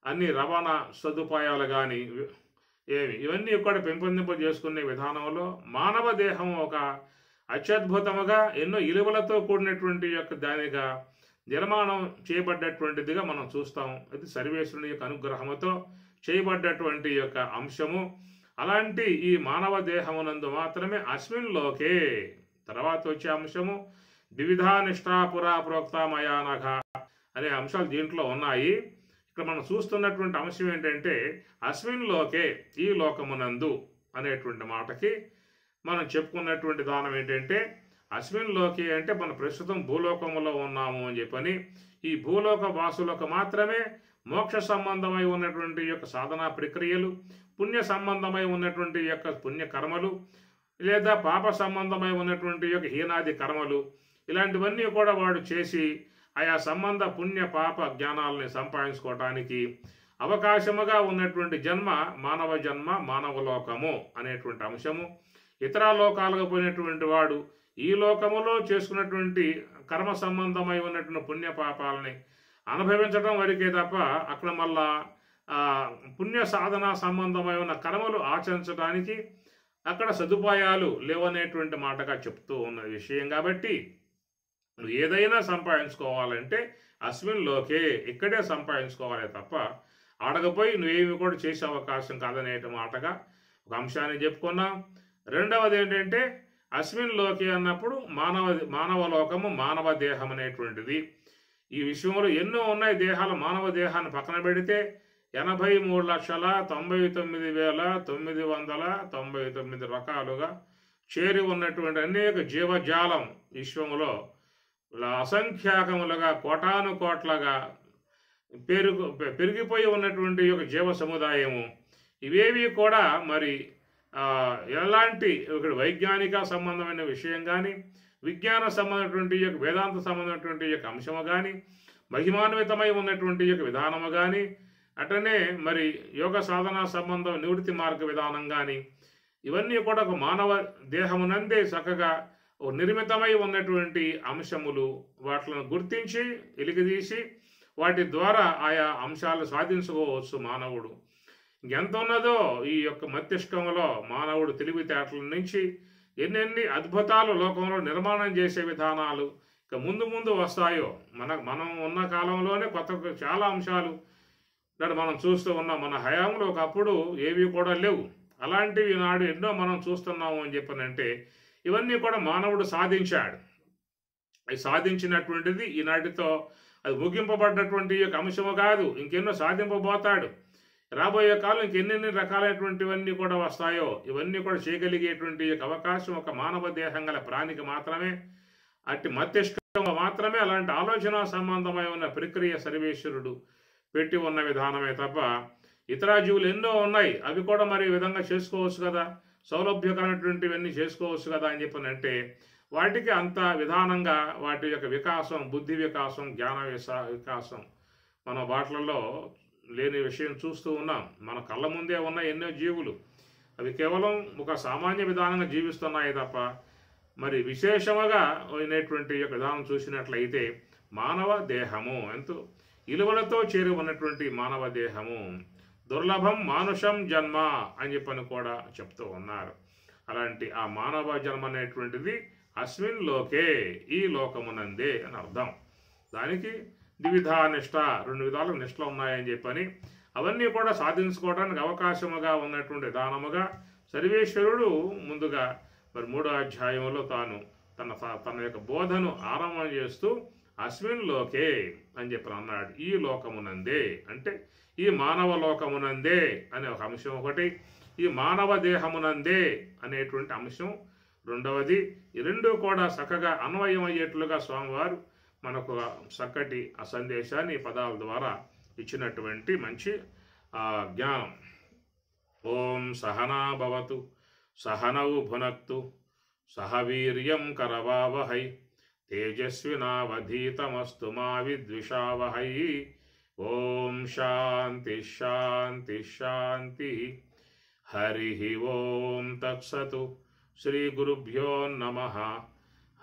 అన్ని రవాణా సదుపాయాలు కానీ ఇవన్నీ కూడా పెంపొందింపజేసుకునే విధానంలో మానవ దేహం ఒక అత్యద్భుతముగా ఎన్నో ఇలువలతో కూడినటువంటి యొక్క దానిగా నిర్మాణం చేయబడ్డటువంటిదిగా మనం చూస్తాం. అది సర్వేశ్వరుని యొక్క అనుగ్రహముతో చేయబడ్డటువంటి యొక్క అంశము. అలాంటి ఈ మానవ దేహమునందు మాత్రమే అస్మిన్లోకే తర్వాత వచ్చే అంశము వివిధా నిష్ఠాపురా ప్రోక్తమయానఘ అనే అంశాలు దీంట్లో ఉన్నాయి. ఇక్కడ మనం చూస్తున్నటువంటి అంశం ఏంటంటే అస్మిన్లోకే, ఈ లోకమునందు అనేటువంటి మాటకి మనం చెప్పుకున్నటువంటి దానం ఏంటంటే అస్మిన్లోకే అంటే మన ప్రస్తుతం భూలోకములో ఉన్నాము అని చెప్పని, ఈ భూలోక వాసులకు మాత్రమే మోక్ష సంబంధమై ఉన్నటువంటి యొక్క సాధనా ప్రక్రియలు, పుణ్య సంబంధమై ఉన్నటువంటి యొక్క పుణ్యకర్మలు, లేదా పాప సంబంధమై ఉన్నటువంటి యొక్క హీనాది కర్మలు, ఇలాంటివన్నీ కూడా వాడు చేసి ఆయా సంబంధ పుణ్య పాప జ్ఞానాలని సంపాదించుకోవటానికి అవకాశముగా ఉన్నటువంటి జన్మ మానవలోకము అనేటువంటి అంశము. ఇతర లోకాలకు పోయినటువంటి వాడు ఈ లోకములో చేసుకున్నటువంటి కర్మ సంబంధమై ఉన్నటువంటి పుణ్య పాపాలని అనుభవించడం వరకే తప్ప అక్కడ మళ్ళా పుణ్య సాధన సంబంధమై ఉన్న కర్మలు ఆచరించడానికి అక్కడ సదుపాయాలు లేవనేటువంటి మాటగా చెప్తూ ఉన్న విషయం. కాబట్టి నువ్వు ఏదైనా సంపాదించుకోవాలంటే అస్మిన్ లోకే, ఇక్కడే సంపాదించుకోవాలి తప్ప ఆడకపోయి నువ్వేమి కూడా చేసే అవకాశం కాదనేట మాటగా ఒక అంశాన్ని చెప్పుకున్నాం. రెండవది ఏంటంటే అస్మిన్ లోకే అన్నప్పుడు మానవలోకము, మానవ దేహం అనేటువంటిది. ఈ విషయంలో ఎన్నో ఉన్నాయి దేహాలు. మానవ దేహాన్ని పక్కన పెడితే 83,99,999 రకాలుగా చేరి ఉన్నటువంటి అనేక జీవజాలం విశ్వములో అసంఖ్యాకములుగా కోటాను కోట్లగా పెరిగిపోయి ఉన్నటువంటి యొక్క జీవ సముదాయము. ఇవేవి కూడా మరి ఎలాంటి ఇక్కడ వైజ్ఞానిక సంబంధమైన విషయం కానీ, విజ్ఞాన సంబంధమైనటువంటి యొక్క వేదాంత సంబంధమైనటువంటి యొక్క అంశము కానీ, మహిమాన్వితమై ఉన్నటువంటి యొక్క విధానము కానీ, అటనే మరి యోగ సాధనా సంబంధం నివృత్తి మార్గ విధానం కానీ, ఇవన్నీ కూడా ఒక మానవ దేహమునందే చక్కగా నిర్మితమై ఉన్నటువంటి అంశములు. వాటిని గుర్తించి ఎలికిదీసి వాటి ద్వారా ఆయా అంశాలు సాధించుకోవచ్చు మానవుడు. ఎంత ఉన్నదో ఈ యొక్క మస్తిష్కంలో మానవుడు తెలివితేటల నుంచి ఎన్నెన్ని అద్భుతాలు లోకంలో నిర్మాణం చేసే విధానాలు ఇక ముందు ముందు వస్తాయో. మనం ఉన్న కాలంలోనే కొత్త చాలా అంశాలు మనం చూస్తూ ఉన్నాం. మన హయాంలో ఒకప్పుడు ఏవి కూడా లేవు. అలాంటివి నాడు ఎన్నో మనం చూస్తున్నాము అని చెప్పనంటే ఇవన్నీ కూడా మానవుడు సాధించాడు. అది సాధించినటువంటిది ఈనాటితో అది ముగింపబడ్డటువంటి యొక్క అంశము కాదు. ఇంకెన్నో సాధింపబోతాడు. రాబోయే కాలం ఇంకెన్నెన్ని రకాలైనటువంటివన్నీ కూడా వస్తాయో ఇవన్నీ కూడా చేయగలిగేటువంటి అవకాశం ఒక మానవ దేహం గల ప్రాణికి మాత్రమే, అట్టి మస్తిష్కంలో మాత్రమే అలాంటి ఆలోచన సంబంధమై ఉన్న ప్రక్రియ సర్వేశ్వరుడు పెట్టి ఉన్న విధానమే తప్ప ఇతర జీవులు ఎన్నో ఉన్నాయి. అవి కూడా మరి ఈ విధంగా చేసుకోవచ్చు కదా, సౌలభ్యకరమైనటువంటివన్నీ చేసుకోవచ్చు కదా అని చెప్పనంటే వాటికి అంత విధానంగా వాటి యొక్క వికాసం, బుద్ధి వికాసం, జ్ఞాన వికాసం మన వాటిలలో లేని విషయం చూస్తూ ఉన్నాం. మన కళ్ళ ముందే ఉన్న ఎన్నో జీవులు అవి కేవలం ఒక సామాన్య విధానంగా జీవిస్తున్నాయి తప్ప మరి విశేషముగా అయినటువంటి యొక్క విధానం చూసినట్లయితే మానవ దేహము ఎంతో ఇలువలతో చేరి ఉన్నటువంటి మానవ దేహము దుర్లభం మానుషం జన్మ అని చెప్పని కూడా చెప్తూ ఉన్నారు. అలాంటి ఆ మానవ జన్మ అనేటువంటిది అస్మిన్ లోకే, ఈ లోకమునందే అని అర్థం. దానికి ద్విధా నిష్ట, 2 విధాలు నిష్టలు ఉన్నాయని చెప్పని అవన్నీ కూడా సాధించుకోవడానికి అవకాశముగా ఉన్నటువంటి విధానముగా సర్వేశ్వరుడు ముందుగా మరి 3వ అధ్యాయంలో తన యొక్క బోధను ఆరంభం చేస్తూ అస్మిన్ లోకే అని చెప్పని అన్నాడు. ఈ లోకమునందే అంటే ఈ మానవ లోకమునందే అనే ఒక అంశం ఒకటి, ఈ మానవ దేహమునందే అనేటువంటి అంశం రెండవది. ఈ రెండు కూడా చక్కగా అన్వయమయ్యేట్లుగా స్వామివారు మనకు చక్కటి ఆ సందేశాన్ని పదాల ద్వారా ఇచ్చినటువంటి మంచి జ్ఞానం. ఓం సహనా భవతు సహనౌ భునక్తు సహ వీర్యం కరవావహై తేజస్వినావధీతమస్తు మా విద్విషావహై. ఓం శాంతి శాంతి శాంతి. హరి ఓం తత్సతు. శ్రీ గురుభ్యో నమః.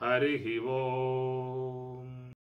హరి ఓం.